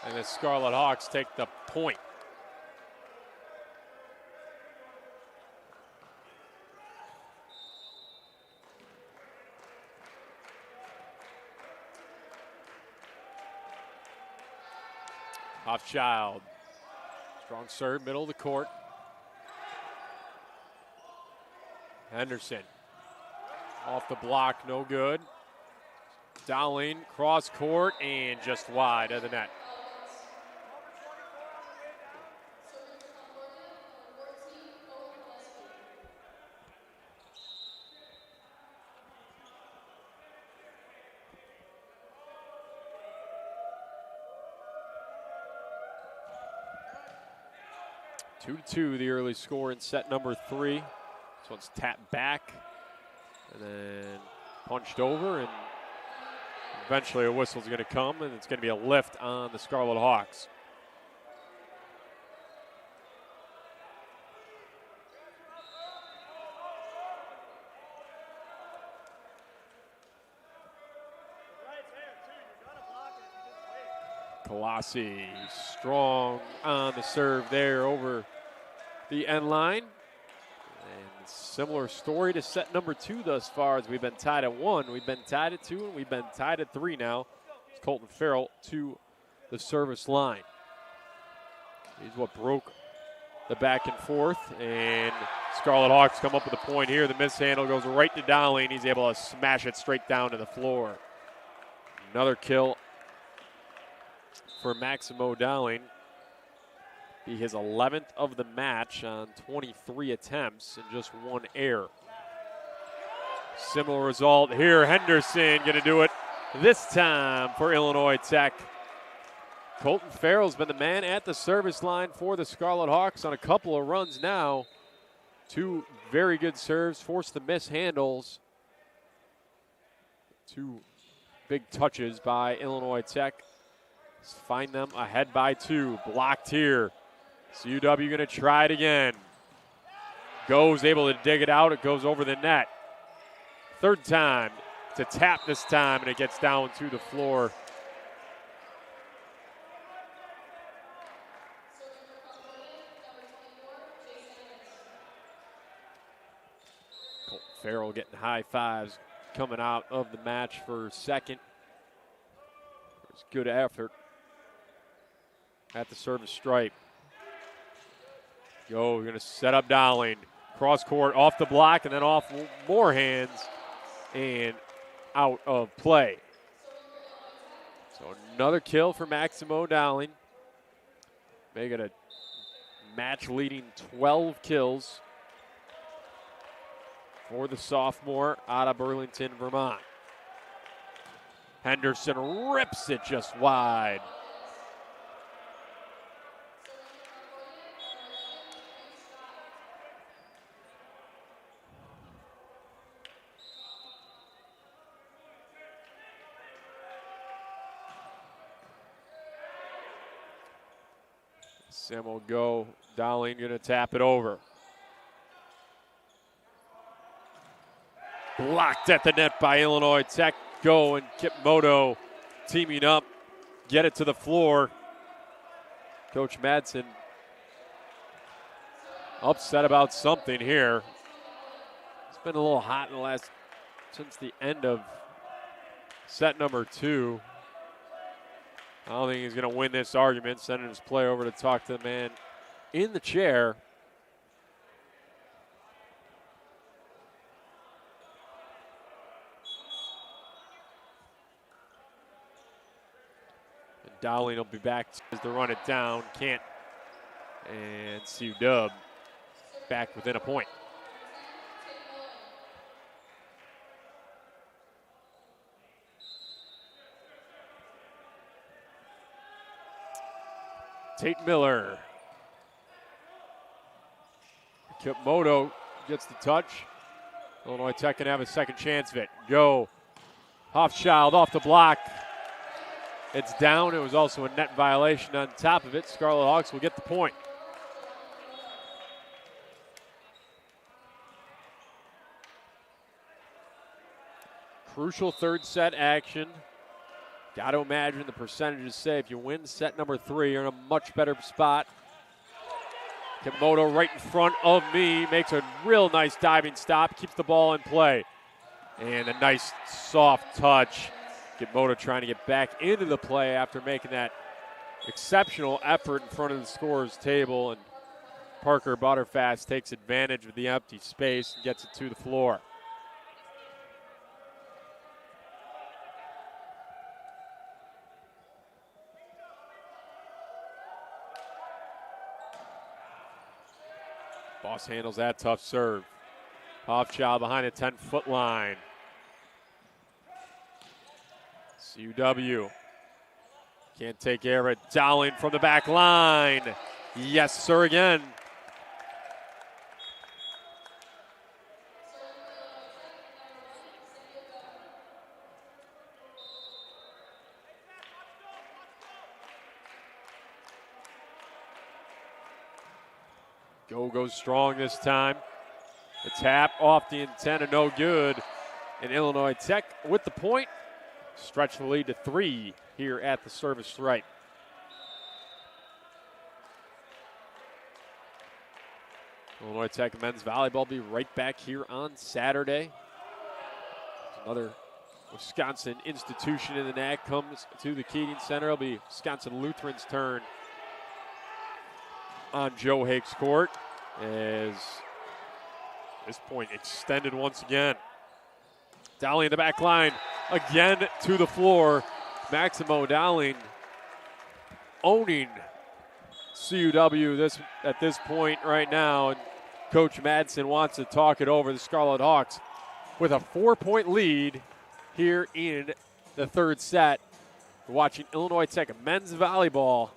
And the Scarlet Hawks take the point. Hochschild, strong serve, middle of the court. Henderson, off the block, no good. Dowling, cross court, and just wide of the net. Two, the early score in set number 3. This one's tapped back and then punched over, and eventually a whistle's going to come, and it's going to be a lift on the Scarlet Hawks. Colossi, strong on the serve there over the end line. And similar story to set number 2 thus far, as we've been tied at 1. We've been tied at 2, and we've been tied at 3 now. It's Colton Farrell to the service line. He's what broke the back and forth, and Scarlet Hawks come up with a point here. The mishandle goes right to Dowling. He's able to smash it straight down to the floor. Another kill for Maximo Dowling. Be his 11th of the match on 23 attempts and just 1 error. Similar result here. Henderson going to do it this time for Illinois Tech. Colton Farrell's been the man at the service line for the Scarlet Hawks on a couple of runs now. 2 very good serves, forced the mishandles. 2 big touches by Illinois Tech. Let's find them ahead by 2. Blocked here. CUW going to try it again. Goes, able to dig it out. It goes over the net. Third time. It's a tap this time, and it gets down to the floor. Colton Farrell getting high fives coming out of the match for second. It's good effort at the service stripe. We're going to set up Dowling. Cross court, off the block, and then off more hands and out of play. So another kill for Maximo Dowling. Make it a match-leading 12 kills for the sophomore out of Burlington, Vermont. Henderson rips it just wide. Sim will go. Dowling going to tap it over. Blocked at the net by Illinois Tech. Go and Kip Moto teaming up. Get it to the floor. Coach Madsen upset about something here. It's been a little hot in the last, since the end of set number 2. I don't think he's going to win this argument. Sending his player over to talk to the man in the chair. And Dowling will be back to run it down. Can't. And CUW back within a point. Tate Miller. Kipmoto gets the touch. Illinois Tech can have a second chance of it. Go. Hofschild off the block. It's down. It was also a net violation on top of it. Scarlet Hawks will get the point. Crucial third set action. Got to imagine the percentages say if you win set number 3, you're in a much better spot. Kimoto right in front of me makes a real nice diving stop, keeps the ball in play. And a nice soft touch. Kimoto trying to get back into the play after making that exceptional effort in front of the scorer's table. And Parker Butterfast takes advantage of the empty space and gets it to the floor. Boss handles that tough serve. Hofschild behind the 10-foot line. CUW can't take care of it. Dowling from the back line. Yes, sir, again. Go goes strong this time. The tap off the antenna, no good. And Illinois Tech with the point. Stretch the lead to 3 here at the service stripe. Illinois Tech men's volleyball will be right back here on Saturday. Another Wisconsin institution in the NAC comes to the Keating Center. It'll be Wisconsin Lutheran's turn on Joe Hake's court as this point extended once again. Dowling in the back line again to the floor. Maximo Dowling owning CUW at this point right now, and Coach Madsen wants to talk it over. The Scarlet Hawks with a 4-point lead here in the third set. We're watching Illinois Tech men's volleyball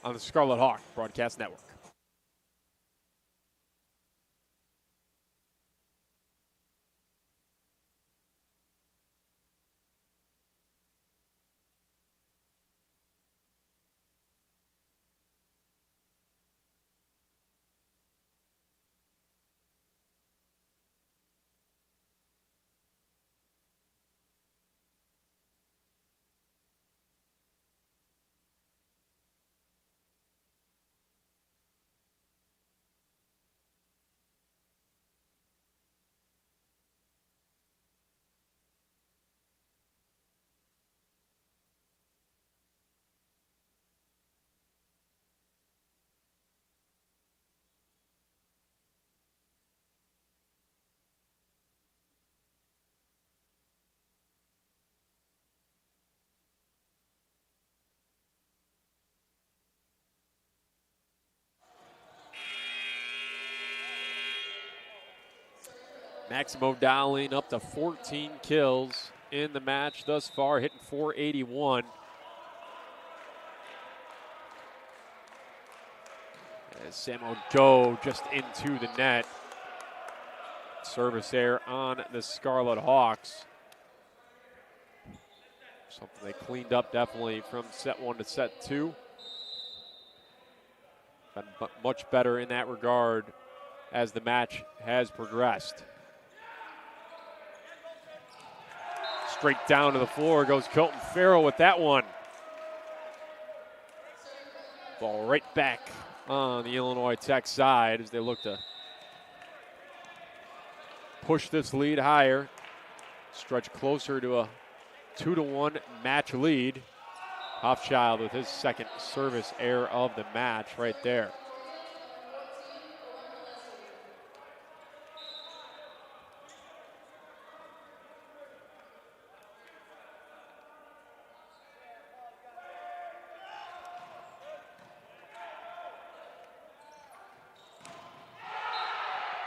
on the Scarlet Hawk Broadcast Network. Maximo Dowling up to 14 kills in the match thus far, hitting .481. As Samo Doe just into the net. Service error on the Scarlet Hawks. Something they cleaned up definitely from set 1 to set 2. Been much better in that regard as the match has progressed. Straight down to the floor goes Colton Farrell with that one. Ball right back on the Illinois Tech side as they look to push this lead higher. Stretch closer to a 2-1 match lead. Hofschild with his second service error of the match right there.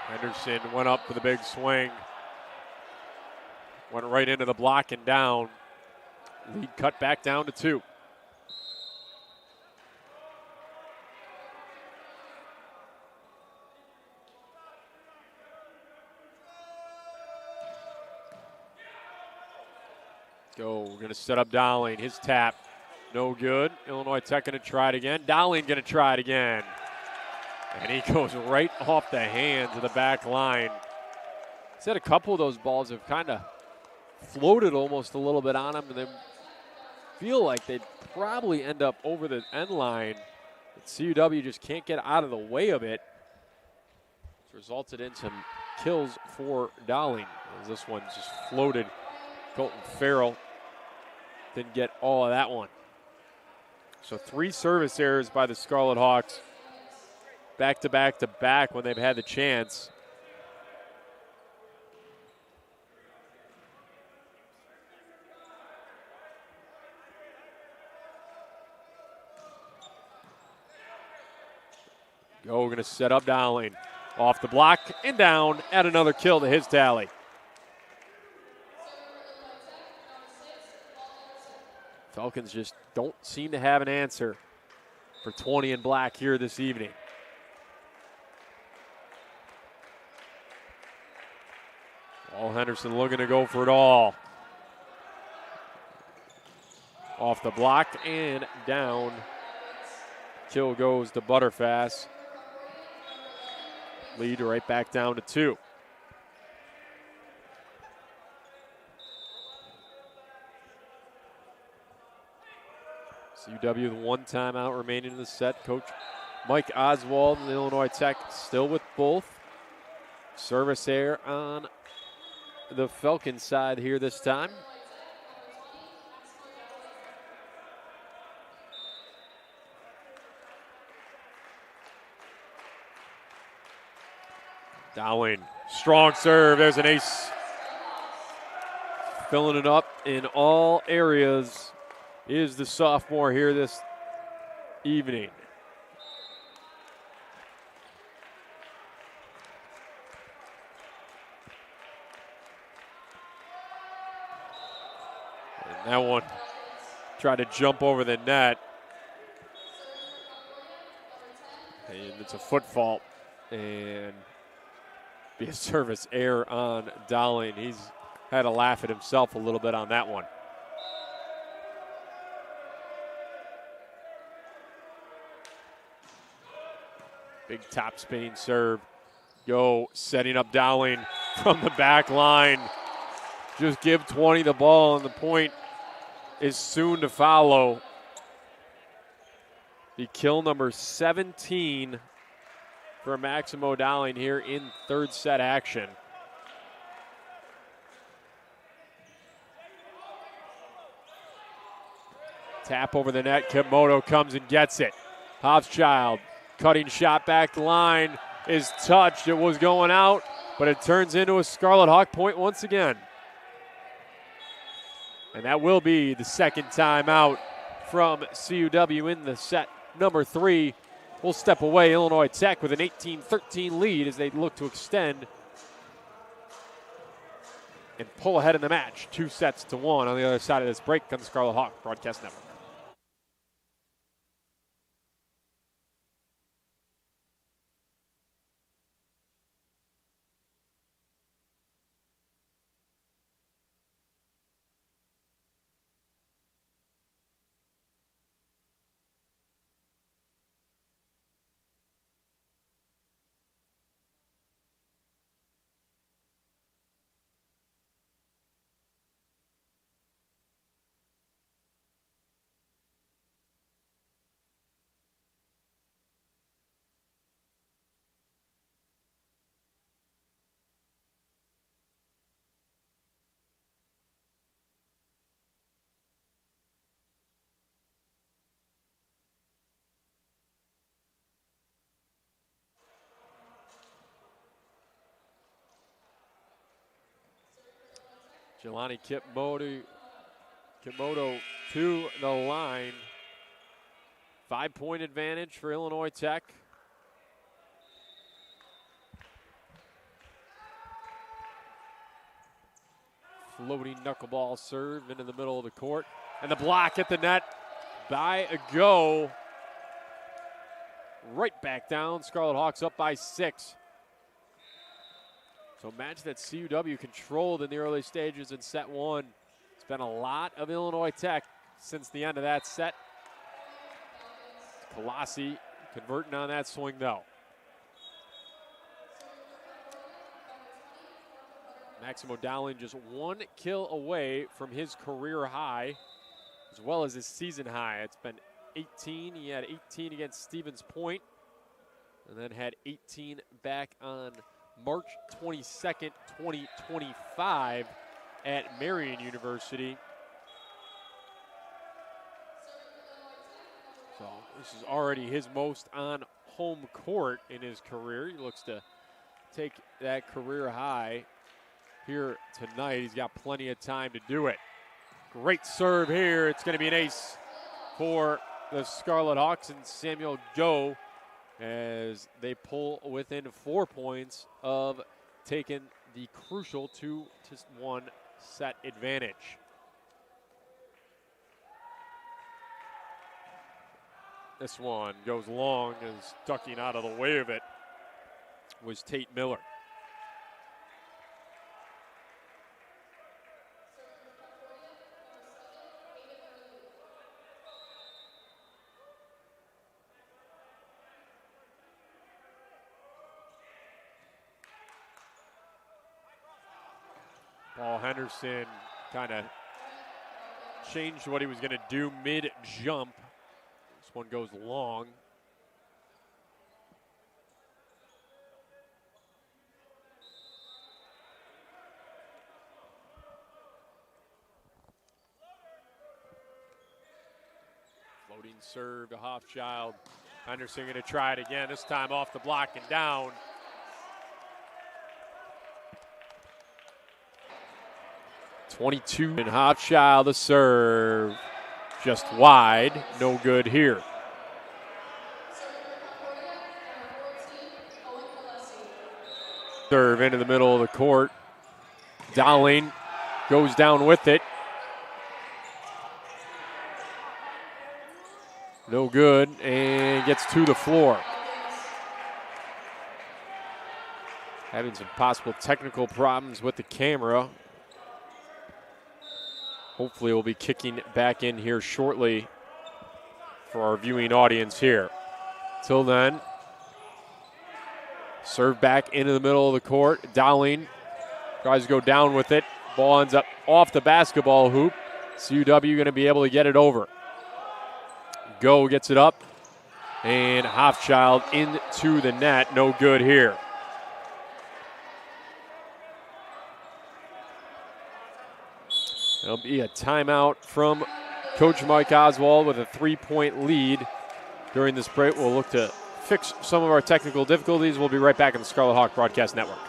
Henderson went up for the big swing. Went right into the block and down. Lead cut back down to 2. We're going to set up Dowling. His tap, no good. Illinois Tech going to try it again. Dowling going to try it again. And he goes right off the hands of the back line. Said a couple of those balls have kind of floated almost a little bit on him, and then feel like they'd probably end up over the end line. But CUW just can't get out of the way of it. It's resulted in some kills for Dowling, as this one just floated. Colton Farrell didn't get all of that one. So 3 service errors by the Scarlet Hawks, back to back to back when they've had the chance. We're going to set up Dowling. Off the block and down, add another kill to his tally. Falcons just don't seem to have an answer for 20 in black here this evening. Paul Henderson looking to go for it all. Off the block and down. Kill goes to Butterfass. Lead right back down to 2. CUW with 1 timeout remaining in the set. Coach Mike Oswald and Illinois Tech still with both. Service error on the Falcon side here this time. Dowling, strong serve. There's an ace. Filling it up in all areas is the sophomore here this evening. And that one tried to jump over the net. And it's a foot fault. And be a service error on Dowling. He's had to laugh at himself a little bit on that one. Big top spinning serve. Setting up Dowling from the back line. Just give 20 the ball, and the point is soon to follow. The kill number 17 for Maximo Dowling here in third set action. Tap over the net. Kimoto comes and gets it. Hofschild, cutting shot back line, is touched. It was going out, but it turns into a Scarlet Hawk point once again. And that will be the second timeout from CUW in the set number 3. We'll step away. Illinois Tech with an 18-13 lead as they look to extend and pull ahead in the match. 2-1 on the other side of this break on the Scarlet Hawk Broadcast Network. Jelani Kimoto to the line. 5-point advantage for Illinois Tech. Floating knuckleball serve into the middle of the court. And the block at the net by a go. Right back down. Scarlet Hawks up by 6. So a match that CUW controlled in the early stages in set 1. It's been a lot of Illinois Tech since the end of that set. Colossi converting on that swing, though. Maximo Dowling just one kill away from his career high, as well as his season high. It's been 18. He had 18 against Stevens Point, and then had 18 back on March 22nd, 2025 at Marian University. So this is already his most on home court in his career. He looks to take that career high here tonight. He's got plenty of time to do it. Great serve here. It's going to be an ace for the Scarlet Hawks and Samuel Go as they pull within 4 points of taking the crucial 2-1 set advantage. This one goes long, as ducking out of the way of it was Tate Miller. Paul Henderson kind of changed what he was going to do mid-jump. This one goes long. Floating serve to Hoffchild. Henderson going to try it again, this time off the block and down. .22 and Hoffchild the serve. Just wide, no good here. Serve into the middle of the court. Dowling goes down with it. No good, and gets to the floor. Having some possible technical problems with the camera. Hopefully we'll be kicking back in here shortly for our viewing audience here. Till then, serve back into the middle of the court. Dowling tries to go down with it. Ball ends up off the basketball hoop. CUW going to be able to get it over. Go gets it up, and Hoffchild into the net. No good here. It'll be a timeout from Coach Mike Oswald with a 3-point lead during this break. We'll look to fix some of our technical difficulties. We'll be right back on the Scarlet Hawk Broadcast Network.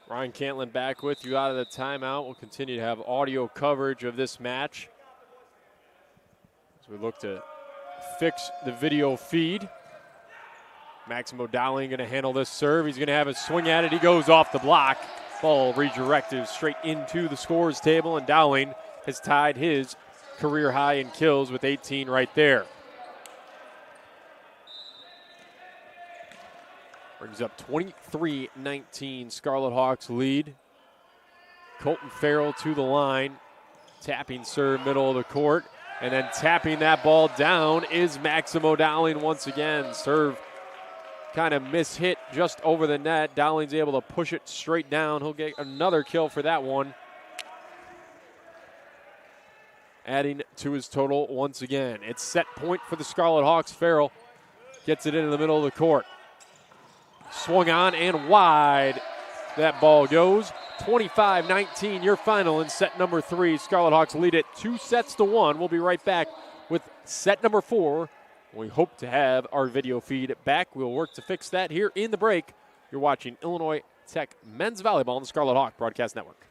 Ryan Cantlin back with you out of the timeout. We'll continue to have audio coverage of this match as we look to fix the video feed. Maximo Dowling going to handle this serve. He's going to have a swing at it. He goes off the block. Ball redirected straight into the scores table, and Dowling has tied his career high in kills with 18 right there. Brings up 23-19, Scarlet Hawks lead. Colton Farrell to the line. Tapping serve, middle of the court. And then tapping that ball down is Maximo Dowling once again. Serve kind of mishit just over the net. Dowling's able to push it straight down. He'll get another kill for that one. Adding to his total once again. It's set point for the Scarlet Hawks. Farrell gets it into the middle of the court. Swung on and wide. That ball goes. 25-19, your final in set number 3. Scarlet Hawks lead it 2-1. We'll be right back with set number 4. We hope to have our video feed back. We'll work to fix that here in the break. You're watching Illinois Tech Men's Volleyball on the Scarlet Hawk Broadcast Network.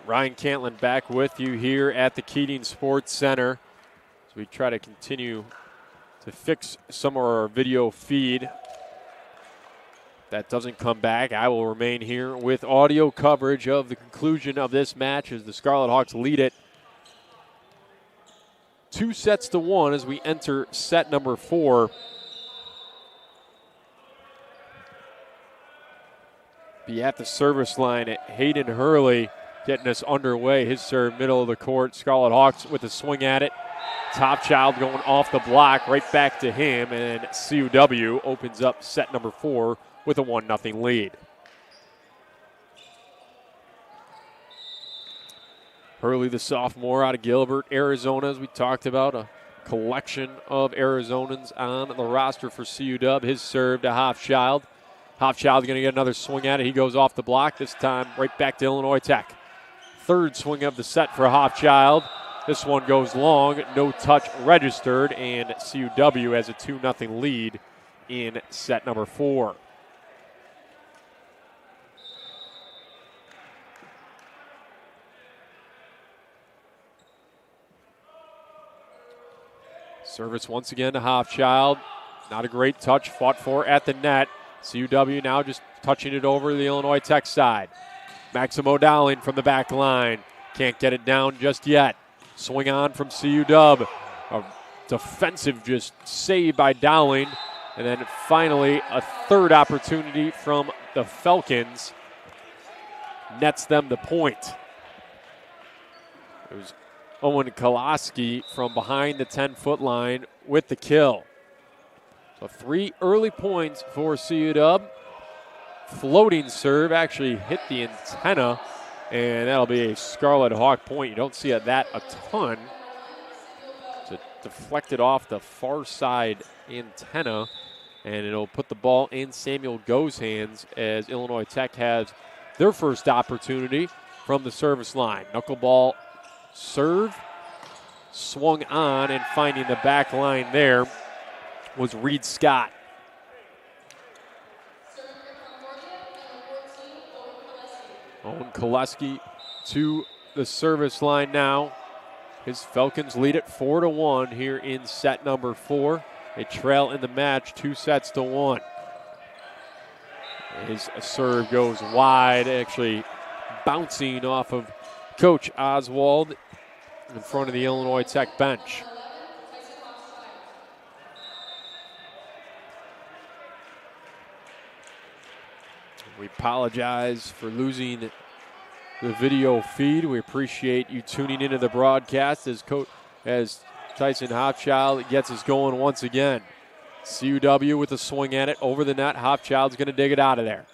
Ryan Cantlin back with you here at the Keating Sports Center as we try to continue to fix some of our video feed. If that doesn't come back, I will remain here with audio coverage of the conclusion of this match as the Scarlet Hawks lead it 2-1 as we enter set number 4. Be at the service line at Hayden Hurley, getting us underway. His serve, middle of the court. Scarlet Hawks with a swing at it. Topchild going off the block, right back to him, and CUW opens up set number 4 with a 1-0 lead. Hurley, the sophomore out of Gilbert, Arizona, as we talked about, a collection of Arizonans on the roster for CUW. His serve to Hofschild. Hofschild's going to get another swing at it. He goes off the block, this time right back to Illinois Tech. Third swing of the set for Hofschild. This one goes long, no touch registered, and CUW has a 2-0 lead in set number 4. Service once again to Hofschild. Not a great touch, fought for at the net. CUW now just touching it over the Illinois Tech side. Maximo Dowling from the back line. Can't get it down just yet. Swing on from CUW. A defensive just save by Dowling. And then finally a third opportunity from the Falcons. Nets them the point. It was Owen Kolaski from behind the 10-foot line with the kill. So 3 early points for CUW. Floating serve actually hit the antenna, and that'll be a Scarlet Hawk point. You don't see that a ton. So deflected off the far side antenna, and it'll put the ball in Samuel Go's hands as Illinois Tech has their first opportunity from the service line. Knuckleball serve, swung on, and finding the back line there was Reed Scott. Owen Koleski to the service line now. His Falcons lead it 4-1 here in set number 4. They trail in the match 2-1. His serve goes wide, actually bouncing off of Coach Oswald in front of the Illinois Tech bench. We apologize for losing the video feed. We appreciate you tuning into the broadcast as Tyson Hopchild gets us going once again. CUW with a swing at it over the net. Hopchild's going to dig it out of there.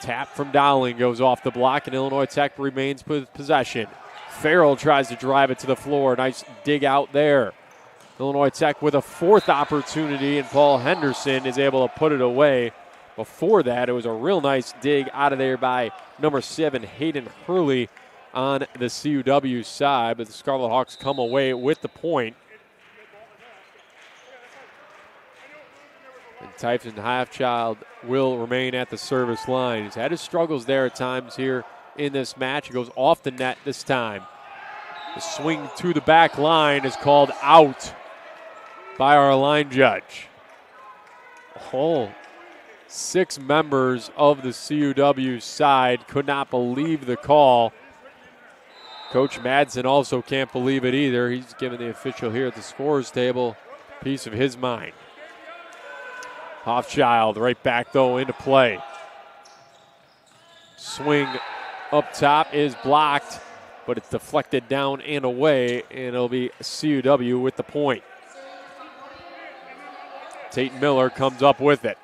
Tap from Dowling goes off the block, and Illinois Tech remains with possession. Farrell tries to drive it to the floor. Nice dig out there. Illinois Tech with a 4th opportunity, and Paul Henderson is able to put it away. Before that, it was a real nice dig out of there by number 7, Hayden Hurley on the CUW side, but the Scarlet Hawks come away with the point. And Tyson Hopchild will remain at the service line. He's had his struggles there at times here in this match. He goes off the net this time. The swing to the back line is called out by our line judge. Oh. 6 members of the CUW side could not believe the call. Coach Madsen also can't believe it either. He's giving the official here at the scorers table a piece of his mind. Hopchild right back, though, into play. Swing up top is blocked, but it's deflected down and away, and it'll be CUW with the point. Tate Miller comes up with it.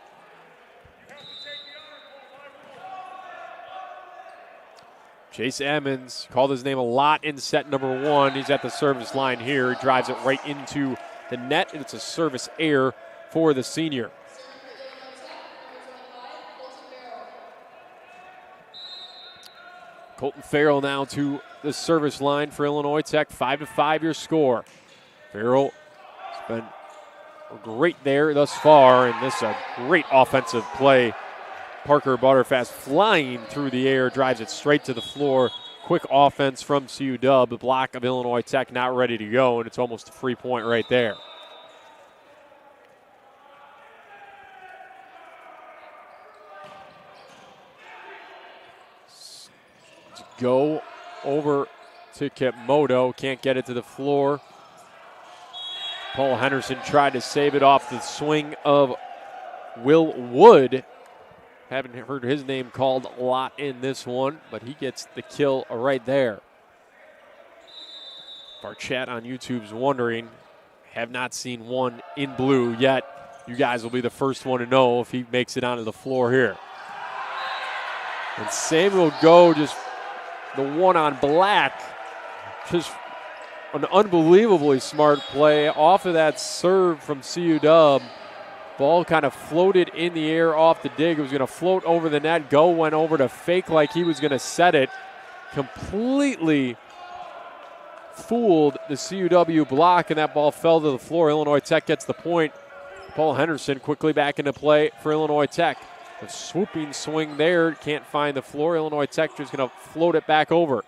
Chase Emmons called his name a lot in set number 1. He's at the service line here. He drives it right into the net, and it's a service error for the senior. Colton Farrell now to the service line for Illinois Tech. 5-5 your score. Farrell has been great there thus far, and this is a great offensive play. Parker Butterfast flying through the air, drives it straight to the floor. Quick offense from CUW. The block of Illinois Tech not ready to go, and it's almost a free point right there. Let's go over to Kipmoto. Can't get it to the floor. Paul Henderson tried to save it off the swing of Will Wood. Haven't heard his name called a lot in this one, but he gets the kill right there. If our chat on YouTube's wondering, have not seen one in blue yet. You guys will be the first one to know if he makes it onto the floor here. And Samuel Go, just the one on black. Just an unbelievably smart play off of that serve from CUW. Ball kind of floated in the air off the dig. It was going to float over the net. Go went over to fake like he was going to set it. Completely fooled the CUW block, and that ball fell to the floor. Illinois Tech gets the point. Paul Henderson quickly back into play for Illinois Tech. A swooping swing there. Can't find the floor. Illinois Tech just going to float it back over.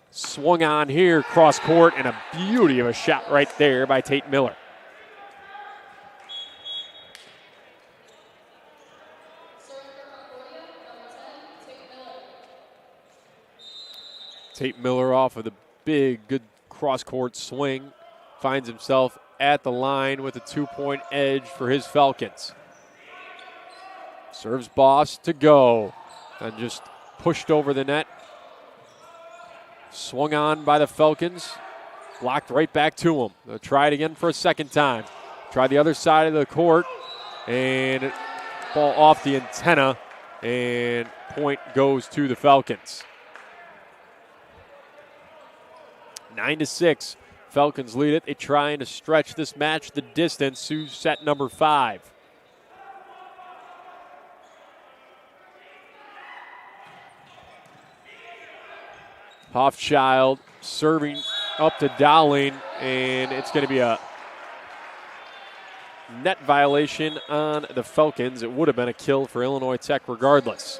Swung on here, cross court, and a beauty of a shot right there by Tate Miller. Tate Miller off of the big, good cross-court swing. Finds himself at the line with a 2-point edge for his Falcons. Serves Boss to go and just pushed over the net. Swung on by the Falcons. Blocked right back to him. They'll try it again for a second time. Try the other side of the court. And ball off the antenna. And point goes to the Falcons. 9-6. Falcons lead it. They're trying to stretch this match the distance to set number 5. Hoffchild serving up to Dowling, and it's going to be a net violation on the Falcons. It would have been a kill for Illinois Tech regardless.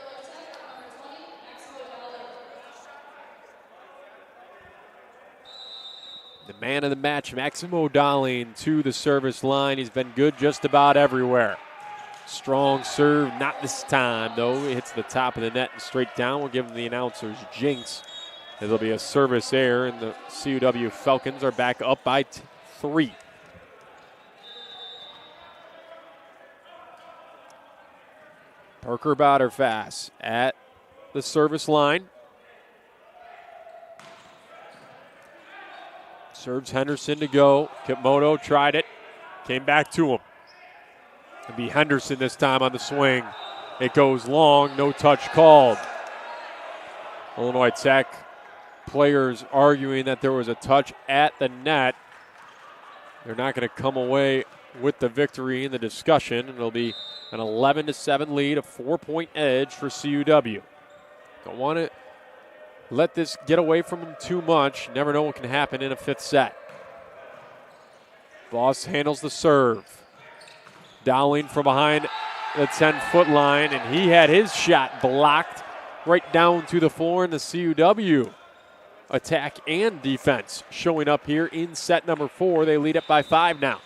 The man of the match, Maximo Dowling, to the service line. He's been good just about everywhere. Strong serve, not this time though. It hits the top of the net and straight down. We'll give the announcers jinx. It'll be a service error, and the CUW Falcons are back up by 3. Parker Botterfass at the service line. Serves Henderson to go. Kipmoto tried it. Came back to him. It'll be Henderson this time on the swing. It goes long. No touch called. Illinois Tech players arguing that there was a touch at the net. They're not going to come away with the victory in the discussion. It'll be an 11-7 lead, a 4-point edge for CUW. Don't want to let this get away from them too much. Never know what can happen in a 5th set. Boss handles the serve. Dowling from behind the 10-foot line, and he had his shot blocked right down to the floor in the CUW. Attack and defense showing up here in set number 4. They lead it by 5 now.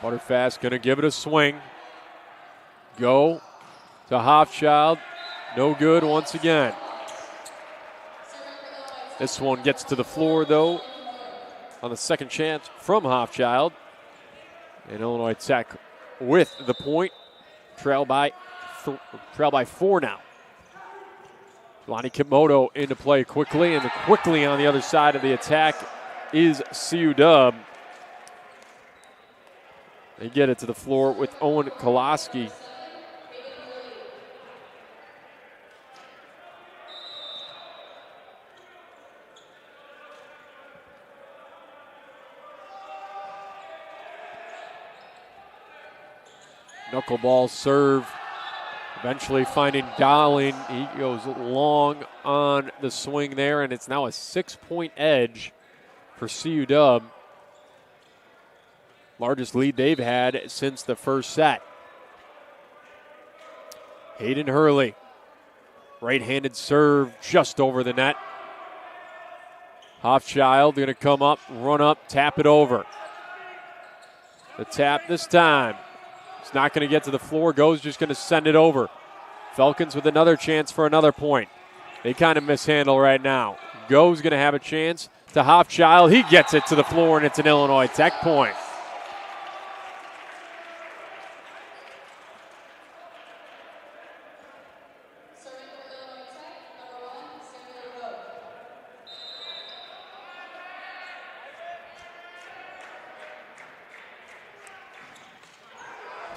Butterfast going to give it a swing. Go to Hoffchild. No good once again. This one gets to the floor, though, on the second chance from Hoffchild. And Illinois Tech with the point. Trail by 4 now. Lonnie Kimoto into play quickly, and quickly on the other side of the attack is CUW. They get it to the floor with Owen Koloski. Knuckleball serve, eventually finding Dowling. He goes long on the swing there, and it's now a 6-point edge for CUW. Largest lead they've had since the first set. Hayden Hurley, right-handed serve just over the net. Hoffchild going to come up, run up, tap it over. The tap this time. It's not going to get to the floor. Go's just going to send it over. Falcons with another chance for another point. They kind of mishandle right now. Go's going to have a chance to Hoffchild. He gets it to the floor, and it's an Illinois Tech point.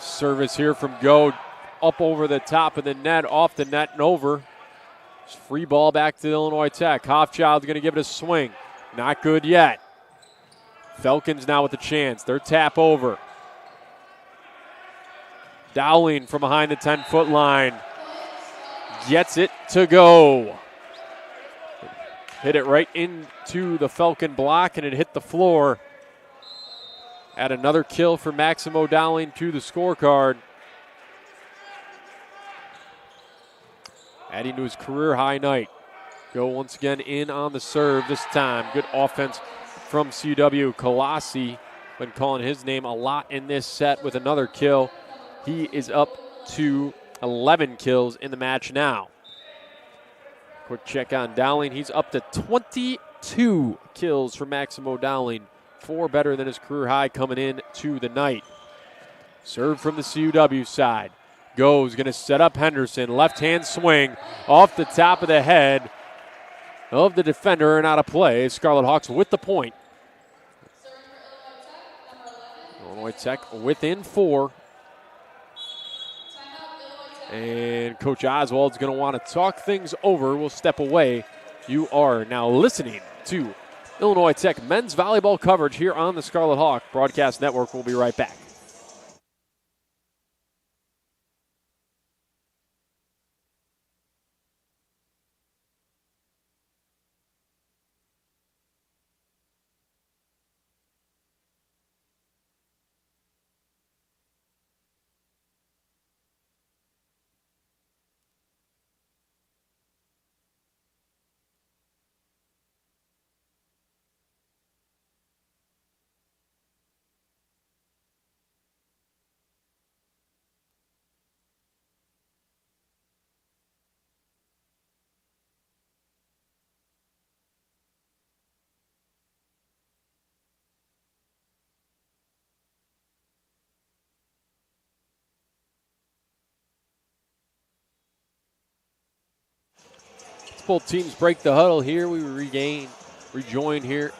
Service here from Go, up over the top of the net, off the net and over. Just free ball back to Illinois Tech. Hoffchild's going to give it a swing. Not good yet. Falcons now with the chance. Their tap over. Dowling from behind the 10-foot line. Gets it to go. Hit it right into the Falcon block, and it hit the floor. Add another kill for Maximo Dowling to the scorecard. Adding to his career-high night. Go once again in on the serve this time. Good offense from CUW. Colossi, been calling his name a lot in this set with another kill. He is up to 11 kills in the match now. Quick check on Dowling. He's up to 22 kills for Maximo Dowling. 4 better than his career high coming in to the night. Serve from the CUW side. Goes, going to set up Henderson. Left-hand swing off the top of the head of the defender and out of play. Scarlet Hawks with the point. Illinois Tech within 4. And Coach Oswald's going to want to talk things over. We'll step away. You are now listening to Illinois Tech men's volleyball coverage here on the Scarlet Hawk Broadcast Network. We'll be right back. Both teams break the huddle here. We rejoin here.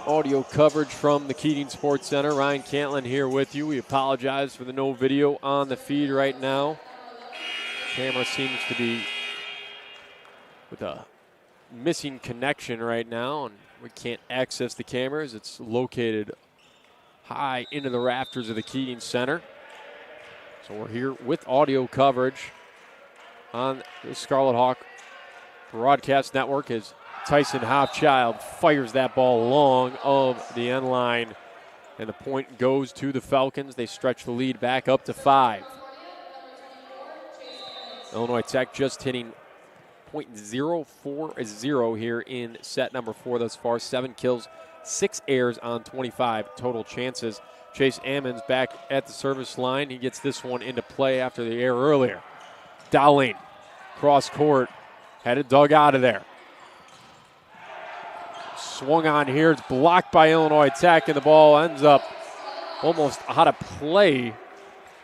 Audio coverage from the Keating Sports Center. Ryan Cantlin here with you. We apologize for the no video on the feed right now. Camera seems to be with a missing connection right now, and we can't access the cameras. It's located high into the rafters of the Keating Center. So we're here with audio coverage on the Scarlet Hawk Broadcast Network as Tyson Hofchild fires that ball long of the end line, and the point goes to the Falcons. They stretch the lead back up to 5. Illinois Tech just hitting .040 here in set number 4 thus far. 7 kills, 6 errors on 25 total chances. Chase Ammons back at the service line. He gets this one into play after the error earlier. Dowling, cross court. Had it dug out of there. Swung on here. It's blocked by Illinois Tech, and the ball ends up almost out of play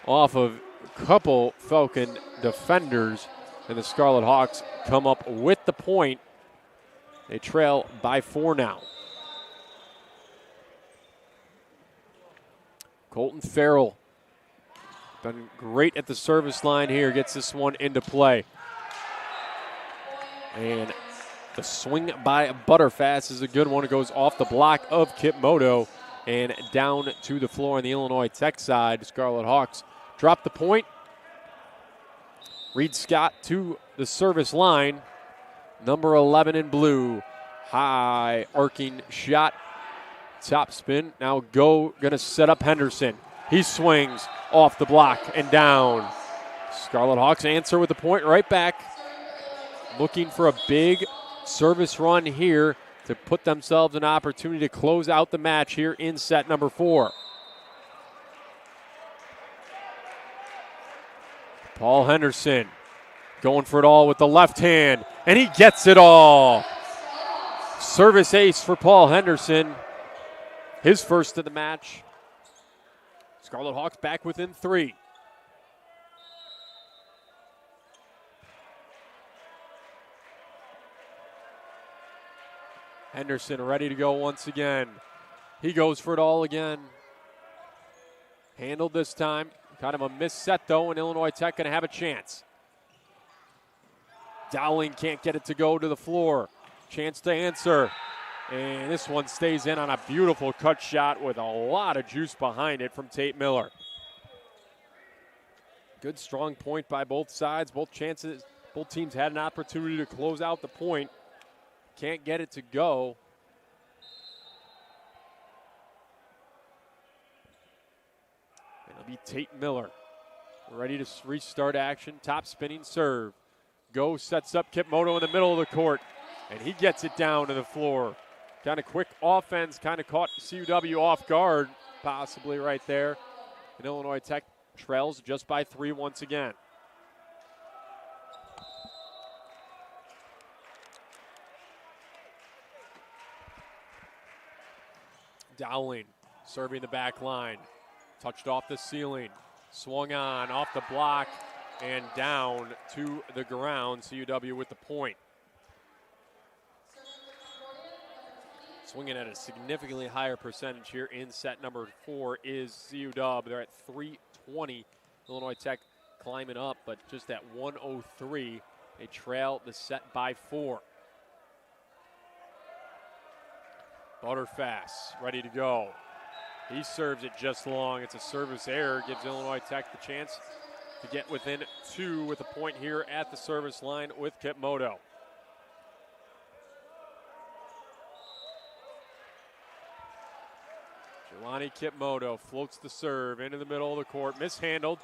off of a couple Falcon defenders. And the Scarlet Hawks come up with the point. They trail by 4 now. Colton Farrell, been great at the service line here, gets this one into play. And the swing by Butterfast is a good one. It goes off the block of Kipmoto and down to the floor on the Illinois Tech side. Scarlet Hawks drop the point. Reed Scott to the service line. Number 11 in blue. High arcing shot. Top spin. Now going to set up Henderson. He swings off the block and down. Scarlet Hawks answer with the point right back. Looking for a big service run here to put themselves an opportunity to close out the match here in set number 4. Paul Henderson going for it all with the left hand, and he gets it all. Service ace for Paul Henderson. His first of the match. Scarlet Hawks back within 3. Henderson ready to go once again. He goes for it all again. Handled this time. Kind of a missed set, though, and Illinois Tech going to have a chance. Dowling can't get it to go to the floor. Chance to answer. And this one stays in on a beautiful cut shot with a lot of juice behind it from Tate Miller. Good, strong point by both sides. Both teams had an opportunity to close out the point. Can't get it to go. It'll be Tate Miller ready to restart action. Top spinning serve. Go sets up Kipmoto in the middle of the court, and he gets it down to the floor. Kind of quick offense, kind of caught CUW off guard, possibly right there. And Illinois Tech trails just by 3 once again. Dowling serving the back line. Touched off the ceiling. Swung on, off the block, and down to the ground. CUW with the point. Swinging at a significantly higher percentage here in set number 4 is CUW. They're at 320. Illinois Tech climbing up, but just at 103. They trail the set by 4. Butterfass ready to go. He serves it just long. It's a service error. Gives Illinois Tech the chance to get within 2 with a point here at the service line with Kipmoto. Jelani Kipmoto floats the serve into the middle of the court. Mishandled.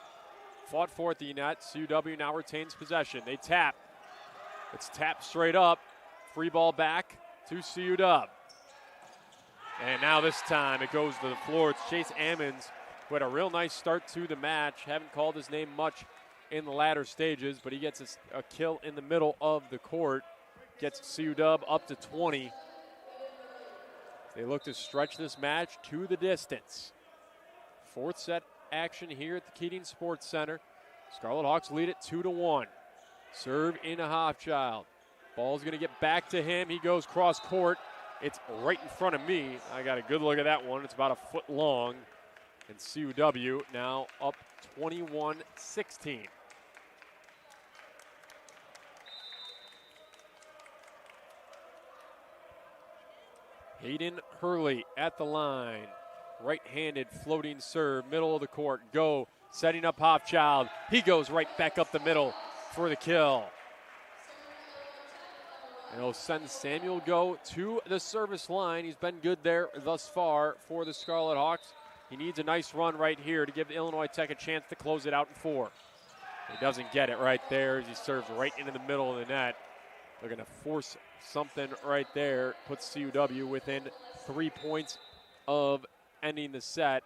Fought for at the net. CUW now retains possession. They tap. It's tapped straight up. Free ball back to CUW. And now this time it goes to the floor. It's Chase Ammons, who had a real nice start to the match. Haven't called his name much in the latter stages, but he gets a kill in the middle of the court. Gets CUW up to 20. They look to stretch this match to the distance. 4th set action here at the Keating Sports Center. Scarlet Hawks lead it 2-1. Serve into Hofchild. Ball's going to get back to him. He goes cross court. It's right in front of me. I got a good look at that one. It's about a foot long. And CUW now up 21-16. Hayden Hurley at the line. Right-handed floating serve, middle of the court. Go, setting up Hofchild. He goes right back up the middle for the kill. And it'll send Samuel Go to the service line. He's been good there thus far for the Scarlet Hawks. He needs a nice run right here to give Illinois Tech a chance to close it out in 4. He doesn't get it right there as he serves right into the middle of the net. They're going to force something right there. Puts CUW within 3 points of ending the set.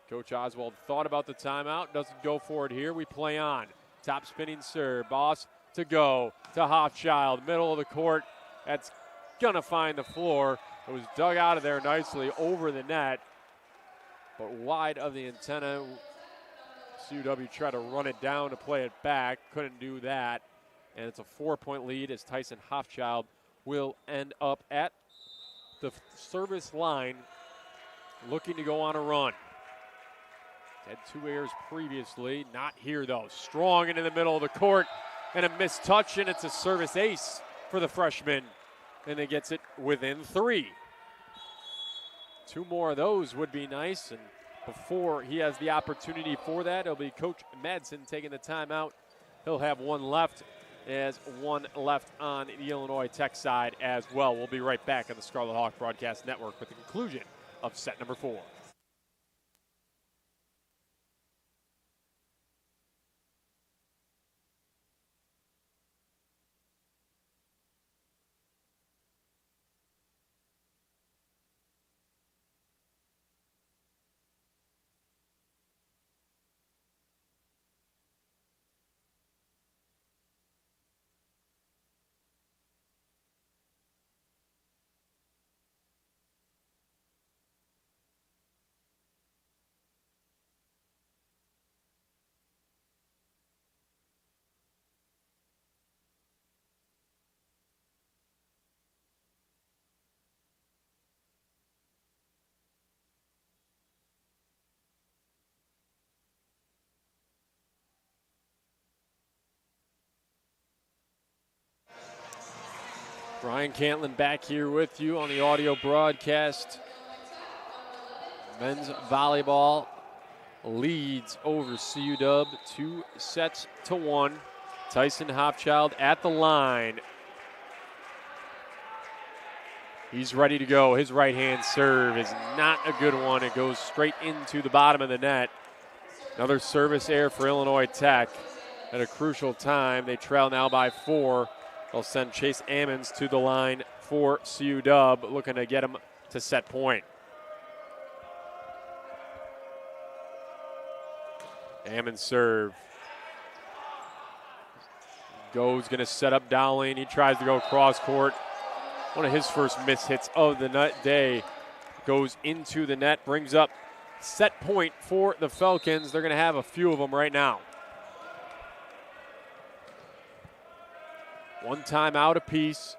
Coach Oswald thought about the timeout. Doesn't go for it here. We play on. Top spinning serve. Boss to go to Hofchild. Middle of the court. That's going to find the floor. It was dug out of there nicely over the net, but wide of the antenna. CUW tried to run it down to play it back. Couldn't do that. And it's a 4-point lead as Tyson Hofchild will end up at the service line looking to go on a run. Had 2 errors previously. Not here, though. Strong into the middle of the court. And a missed touch, and it's a service ace for the freshman. And he gets it within 3. 2 more of those would be nice. And before he has the opportunity for that, it'll be Coach Madsen taking the timeout. He'll have 1 left, as 1 left on the Illinois Tech side as well. We'll be right back on the Scarlet Hawk Broadcast Network with the conclusion of set number 4. Ryan Cantlin back here with you on the audio broadcast. Men's volleyball leads over CUW 2-1. Tyson Hofchild at the line. He's ready to go. His right-hand serve is not a good one. It goes straight into the bottom of the net. Another service error for Illinois Tech at a crucial time. They trail now by 4. They'll send Chase Ammons to the line for CUW, looking to get him to set point. Ammons serve. Go's going to set up Dowling. He tries to go cross court. One of his first miss hits of the day goes into the net, brings up set point for the Falcons. They're going to have a few of them right now. One timeout apiece.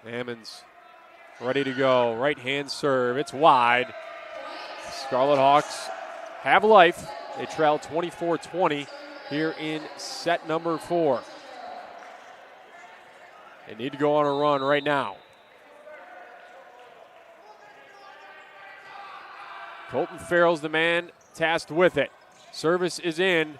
Ammons ready to go. Right hand serve. It's wide. Scarlet Hawks have life. They trail 24-20 here in set number 4. They need to go on a run right now. Colton Farrell's the man tasked with it. Service is in.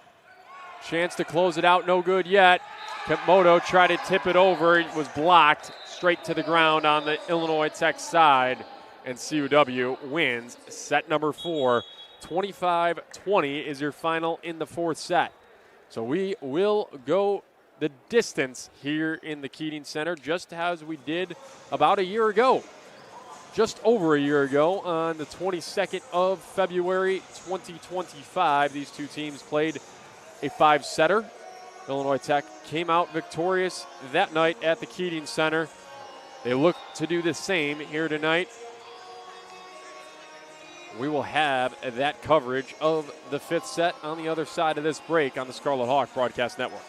Chance to close it out, no good yet. Kempmoto tried to tip it over. It was blocked straight to the ground on the Illinois Tech side. And CUW wins set number 4. 25-20 is your final in the 4th set. So we will go the distance here in the Keating Center, just as we did about a year ago. Just over a year ago, on the 22nd of February 2025, these two teams played a 5-setter. Illinois Tech came out victorious that night at the Keating Center. They look to do the same here tonight. We will have that coverage of the 5th set on the other side of this break on the Scarlet Hawk Broadcast Network.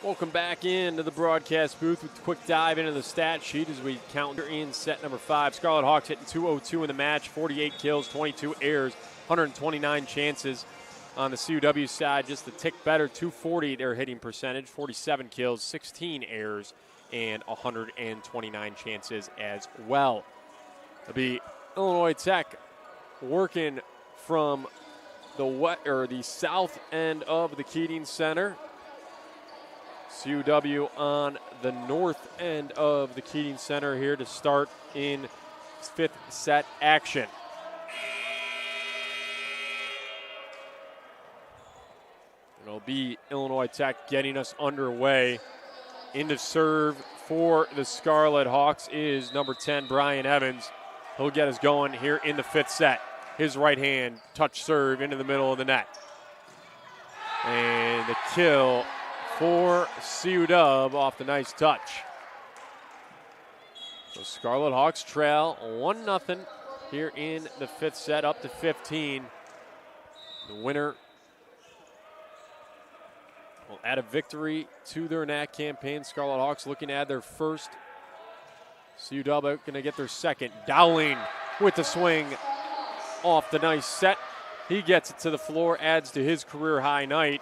Welcome back into the broadcast booth with a quick dive into the stat sheet as we count in set number 5. Scarlet Hawks hitting .202 in the match, 48 kills, 22 errors, 129 chances. On the CUW side, just a tick better, .240 their hitting percentage, 47 kills, 16 errors, and 129 chances as well. It'll be Illinois Tech working from the south end of the Keating Center. CUW on the north end of the Keating Center here to start in 5th set action. It'll be Illinois Tech getting us underway. Into serve for the Scarlet Hawks is number 10, Brian Evans. He'll get us going here in the 5th set. His right hand touch serve into the middle of the net. And the kill for CUW off the nice touch. So Scarlet Hawks trail 1-0 here in the 5th set, up to 15. The winner will add a victory to their NAC campaign. Scarlet Hawks looking to add their first. CUW going to get their second. Dowling with the swing off the nice set. He gets it to the floor, adds to his career high night.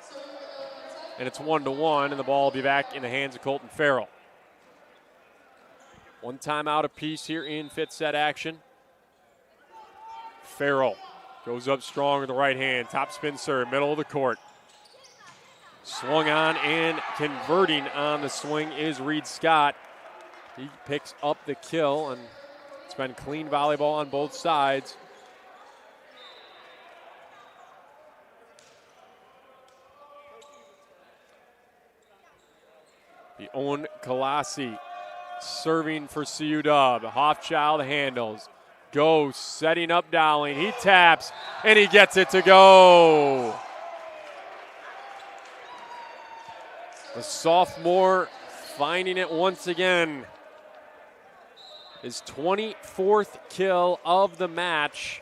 And it's 1-1, and the ball will be back in the hands of Colton Farrell. One timeout apiece here in 5th set action. Farrell goes up strong with the right hand. Top spin serve, middle of the court. Swung on and converting on the swing is Reed Scott. He picks up the kill, and it's been clean volleyball on both sides. The Owen Kalasi serving for CUW. Hoffchild handles. Goes, setting up Dowling. He taps, and he gets it to go. The sophomore finding it once again. His 24th kill of the match.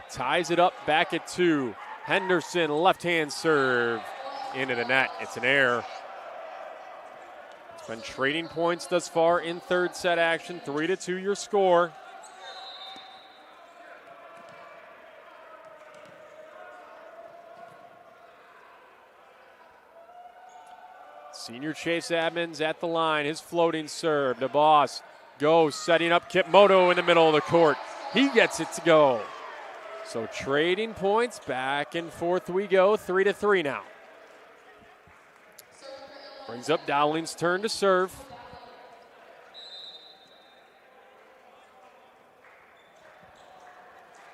Ties it up back at 2. Henderson, left-hand serve. Into the net. It's an error. It's been trading points thus far in third set action. 3-2 your score. Senior Chase Adams at the line. His floating serve. The boss goes, setting up Kipmoto in the middle of the court. He gets it to go. So trading points, back and forth we go. 3-3 now. Brings up Dowling's turn to serve.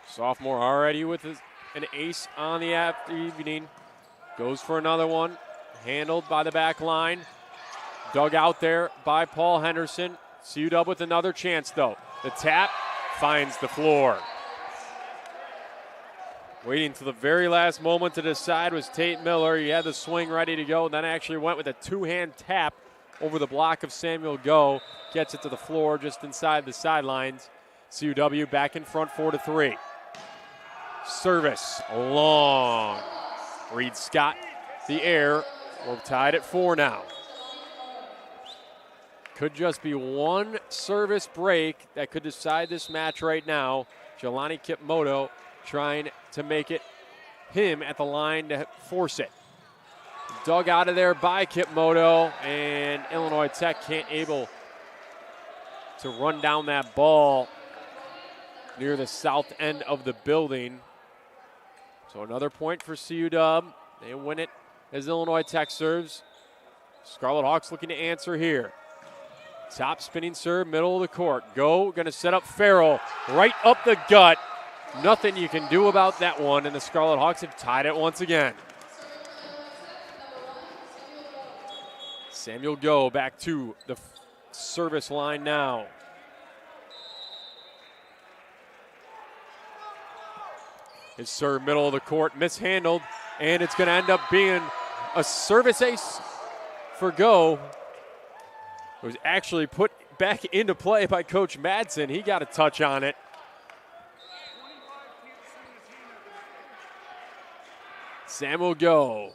Sophomore already with an ace on the evening. Goes for another one. Handled by the back line. Dug out there by Paul Henderson. CUW with another chance though. The tap finds the floor. Waiting to the very last moment to decide was Tate Miller. He had the swing ready to go, then actually went with a two-hand tap over the block of Samuel Go. Gets it to the floor just inside the sidelines. CUW back in front 4-3. Service long. Reed Scott, the air. We're tied at 4 now. Could just be one service break that could decide this match right now. Jelani Kipmoto trying to make it him at the line to force it. Dug out of there by Kipmoto, and Illinois Tech can't able to run down that ball near the south end of the building. So another point for CUW. They win it as Illinois Tech serves. Scarlet Hawks looking to answer here. Top spinning serve, middle of the court. Go, gonna set up Farrell, right up the gut. Nothing you can do about that one, and the Scarlet Hawks have tied it once again. Samuel Go back to the service line now. His serve, middle of the court, mishandled, and it's going to end up being a service ace for Go. It was actually put back into play by Coach Madsen. He got a touch on it. Samuel Go.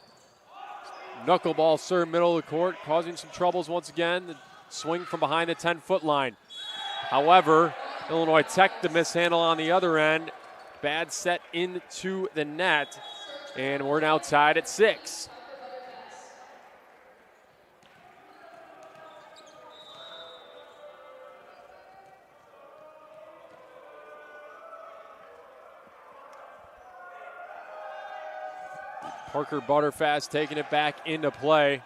Knuckleball serve, middle of the court, causing some troubles once again. The swing from behind the 10-foot line. However, Illinois Tech, the mishandle on the other end. Bad set into the net, and we're now tied at 6. Parker Butterfast taking it back into play.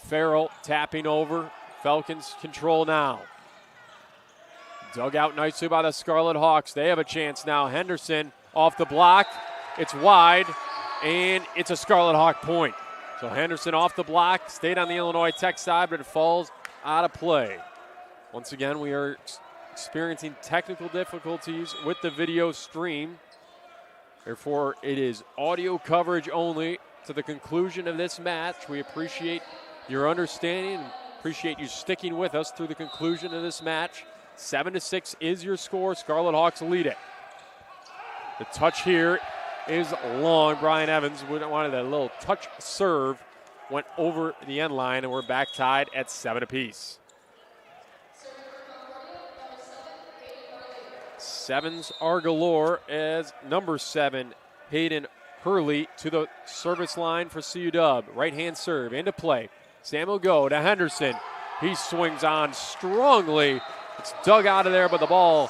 Farrell tapping over. Falcons control now. Dug out nicely by the Scarlet Hawks. They have a chance now. Henderson off the block. It's wide, and it's a Scarlet Hawk point. So Henderson off the block, stayed on the Illinois Tech side, but it falls out of play. Once again, we are experiencing technical difficulties with the video stream. Therefore, it is audio coverage only to the conclusion of this match. We appreciate your understanding and appreciate you sticking with us through the conclusion of this match. 7-6 is your score. Scarlet Hawks lead it. The touch here is long. Brian Evans wanted a little touch serve, went over the end line, and we're back tied at 7 apiece. Sevens are galore as number 7, Hayden Hurley, to the service line for CUW. Right-hand serve into play. Samuel Go to Henderson. He swings on strongly. It's dug out of there, but the ball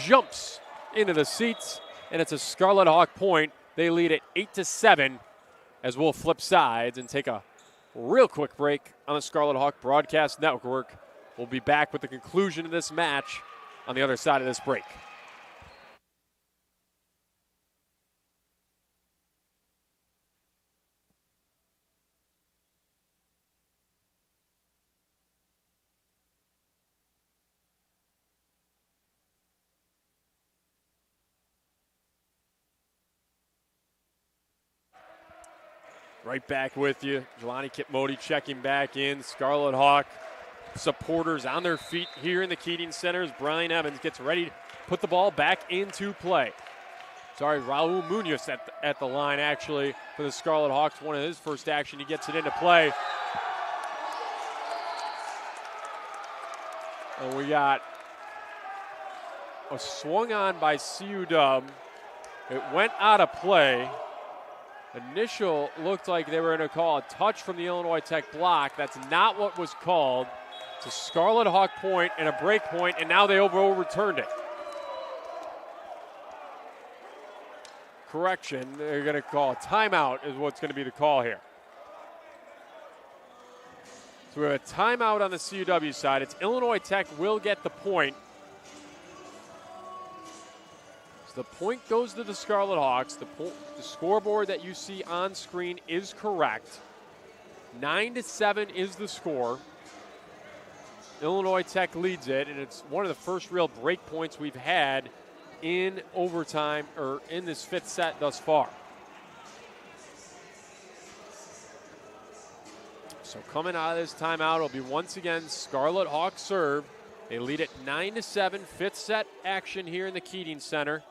jumps into the seats, and it's a Scarlet Hawk point. They lead at 8-7 as we'll flip sides and take a real quick break on the Scarlet Hawk Broadcast Network. We'll be back with the conclusion of this match on the other side of this break. Right back with you. Jelani Kipmodi checking back in. Scarlet Hawk supporters on their feet here in the Keating Center as Brian Evans gets ready to put the ball back into play. Sorry, Raul Munoz at the line, actually, for the Scarlet Hawks. One of his first action, he gets it into play. And we got a swung on by CUW. It went out of play. Initial looked like they were going to call a touch from the Illinois Tech block. That's not what was called. It's a Scarlet Hawk point and a break point, and now they overturned it. Correction, they're going to call a timeout is what's going to be the call here. So we have a timeout on the CUW side. It's Illinois Tech will get the point. The point goes to the Scarlet Hawks. The scoreboard that you see on screen is correct. 9-7 is the score. Illinois Tech leads it, and it's one of the first real break points we've had in overtime or in this fifth set thus far. So coming out of this timeout, it'll be once again Scarlet Hawks serve. They lead it 9-7, fifth set action here in the Keating Center.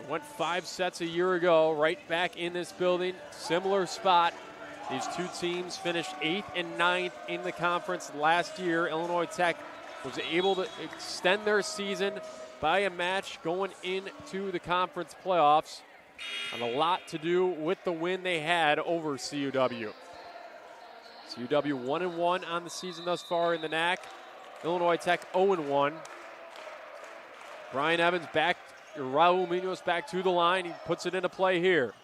Went 5 sets a year ago, right back in this building, similar spot. These two teams finished 8th and 9th in the conference last year. Illinois Tech was able to extend their season by a match going into the conference playoffs. And a lot to do with the win they had over CUW. CUW 1-1 on the season thus far in the NAC. Illinois Tech 0-1. Brian Evans back. Raul Munoz back to the line. He puts it into play here.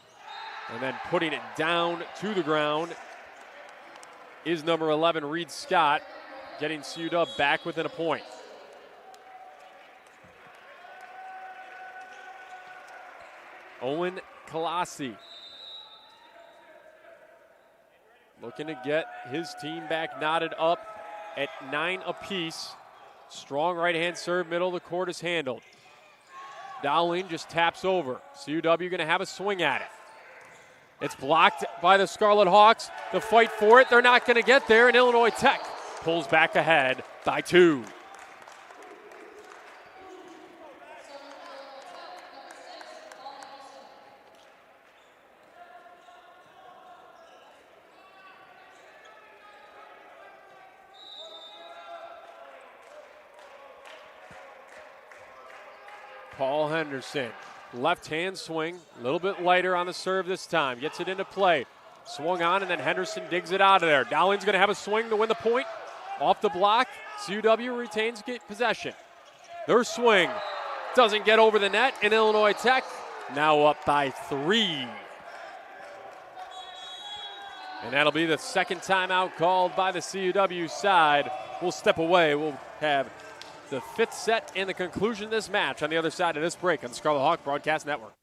And then putting it down to the ground is number 11, Reed Scott, getting CUW back within a point. Owen Kalasi looking to get his team back knotted up at 9 apiece. Strong right-hand serve, middle of the court is handled. Dowling just taps over. CUW going to have a swing at it. It's blocked by the Scarlet Hawks. The fight for it, they're not going to get there, and Illinois Tech pulls back ahead by 2. Paul Henderson, left-hand swing, a little bit lighter on the serve this time. Gets it into play. Swung on, and then Henderson digs it out of there. Dowling's going to have a swing to win the point. Off the block, CUW retains possession. Their swing doesn't get over the net, and Illinois Tech now up by 3. And that'll be the second timeout called by the CUW side. We'll step away. We'll have the fifth set and the conclusion of this match on the other side of this break on the Scarlet Hawk Broadcast Network.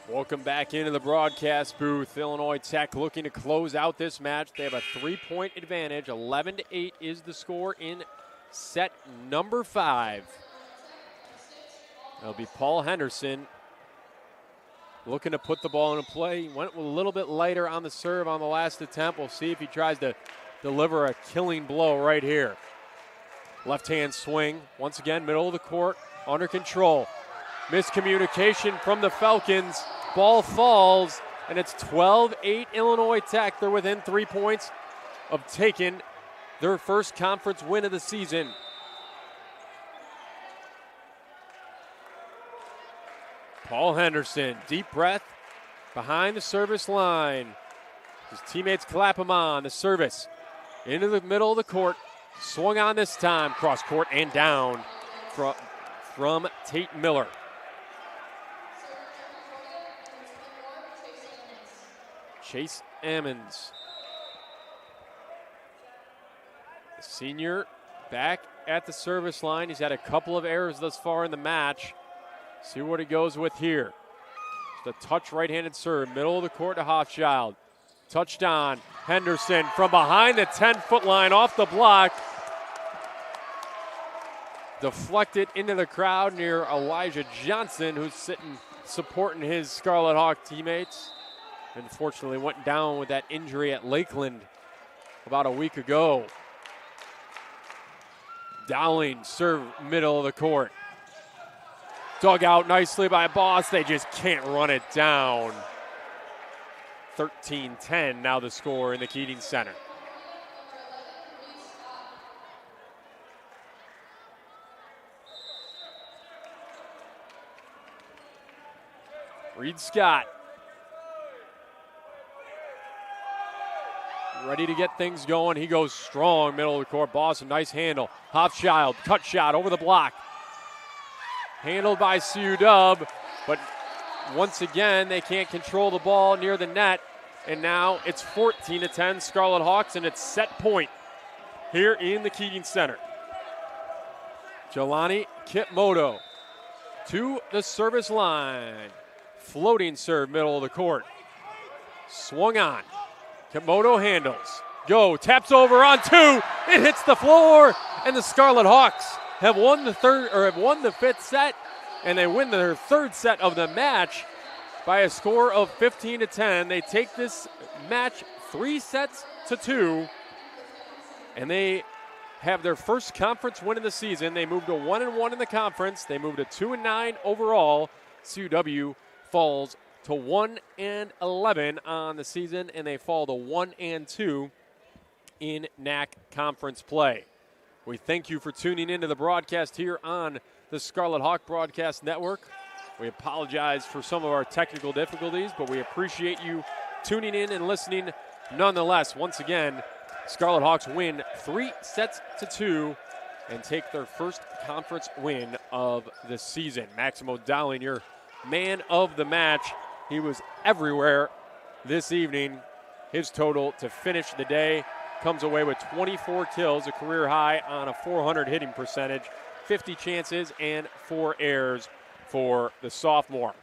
Welcome back into the broadcast booth. Illinois Tech looking to close out this match. They have a 3-point advantage. 11-8 is the score in set number 5. That'll be Paul Henderson looking to put the ball into play. He went a little bit lighter on the serve on the last attempt. We'll see if he tries to deliver a killing blow right here. Left-hand swing, once again, middle of the court, under control. Miscommunication from the Falcons. Ball falls, and it's 12-8 Illinois Tech. They're within 3 points of taking their first conference win of the season. Paul Henderson, deep breath, behind the service line. His teammates clap him on. The service into the middle of the court. Swung on this time, cross court and down from Tate Miller. Chase Ammons. The senior back at the service line. He's had a couple of errors thus far in the match. See what he goes with here. The touch right-handed serve, middle of the court to Hochschild. Touchdown, Henderson from behind the 10-foot line off the block. Deflected into the crowd near Elijah Johnson, who's sitting supporting his Scarlet Hawk teammates. Unfortunately went down with that injury at Lakeland about a week ago. Dowling serve middle of the court. Dug out nicely by Boss. They just can't run it down. 13-10 now the score in the Keating Center. Reed Scott ready to get things going. He goes strong, middle of the court. Boss, a nice handle. Hofschild, cut shot over the block. Handled by CUW, but once again, they can't control the ball near the net. And now it's 14-10 Scarlet Hawks, and it's set point here in the Keating Center. Jelani Kitmoto to the service line. Floating serve, middle of the court. Swung on. Kitmoto handles. Go, taps over on two. It hits the floor, and the Scarlet Hawks have won the fifth set, and they win their third set of the match by a score of 15-10. They take this match 3-2, and they have their first conference win of the season. They moved to 1-1 in the conference. They moved to 2-9 overall. CUW falls to 1-11 on the season, and they fall to 1-2 in NAC conference play. We thank you for tuning into the broadcast here on the Scarlet Hawk Broadcast Network. We apologize for some of our technical difficulties, but we appreciate you tuning in and listening nonetheless. Once again, Scarlet Hawks win 3-2 and take their first conference win of the season. Maximo Dowling, your man of the match. He was everywhere this evening. His total to finish the day comes away with 24 kills, a career high on a .400 hitting percentage, 50 chances, and 4 errors for the sophomore.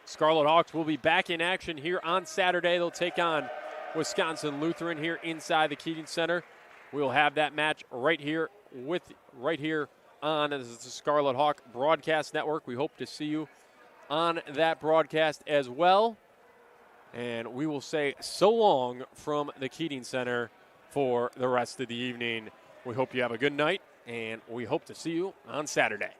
Scarlet Hawks will be back in action here on Saturday. They'll take on Wisconsin Lutheran here inside the Keating Center. We'll have that match right here on the Scarlet Hawk Broadcast Network. We hope to see you on that broadcast as well. And we will say so long from the Keating Center for the rest of the evening. We hope you have a good night, and we hope to see you on Saturday.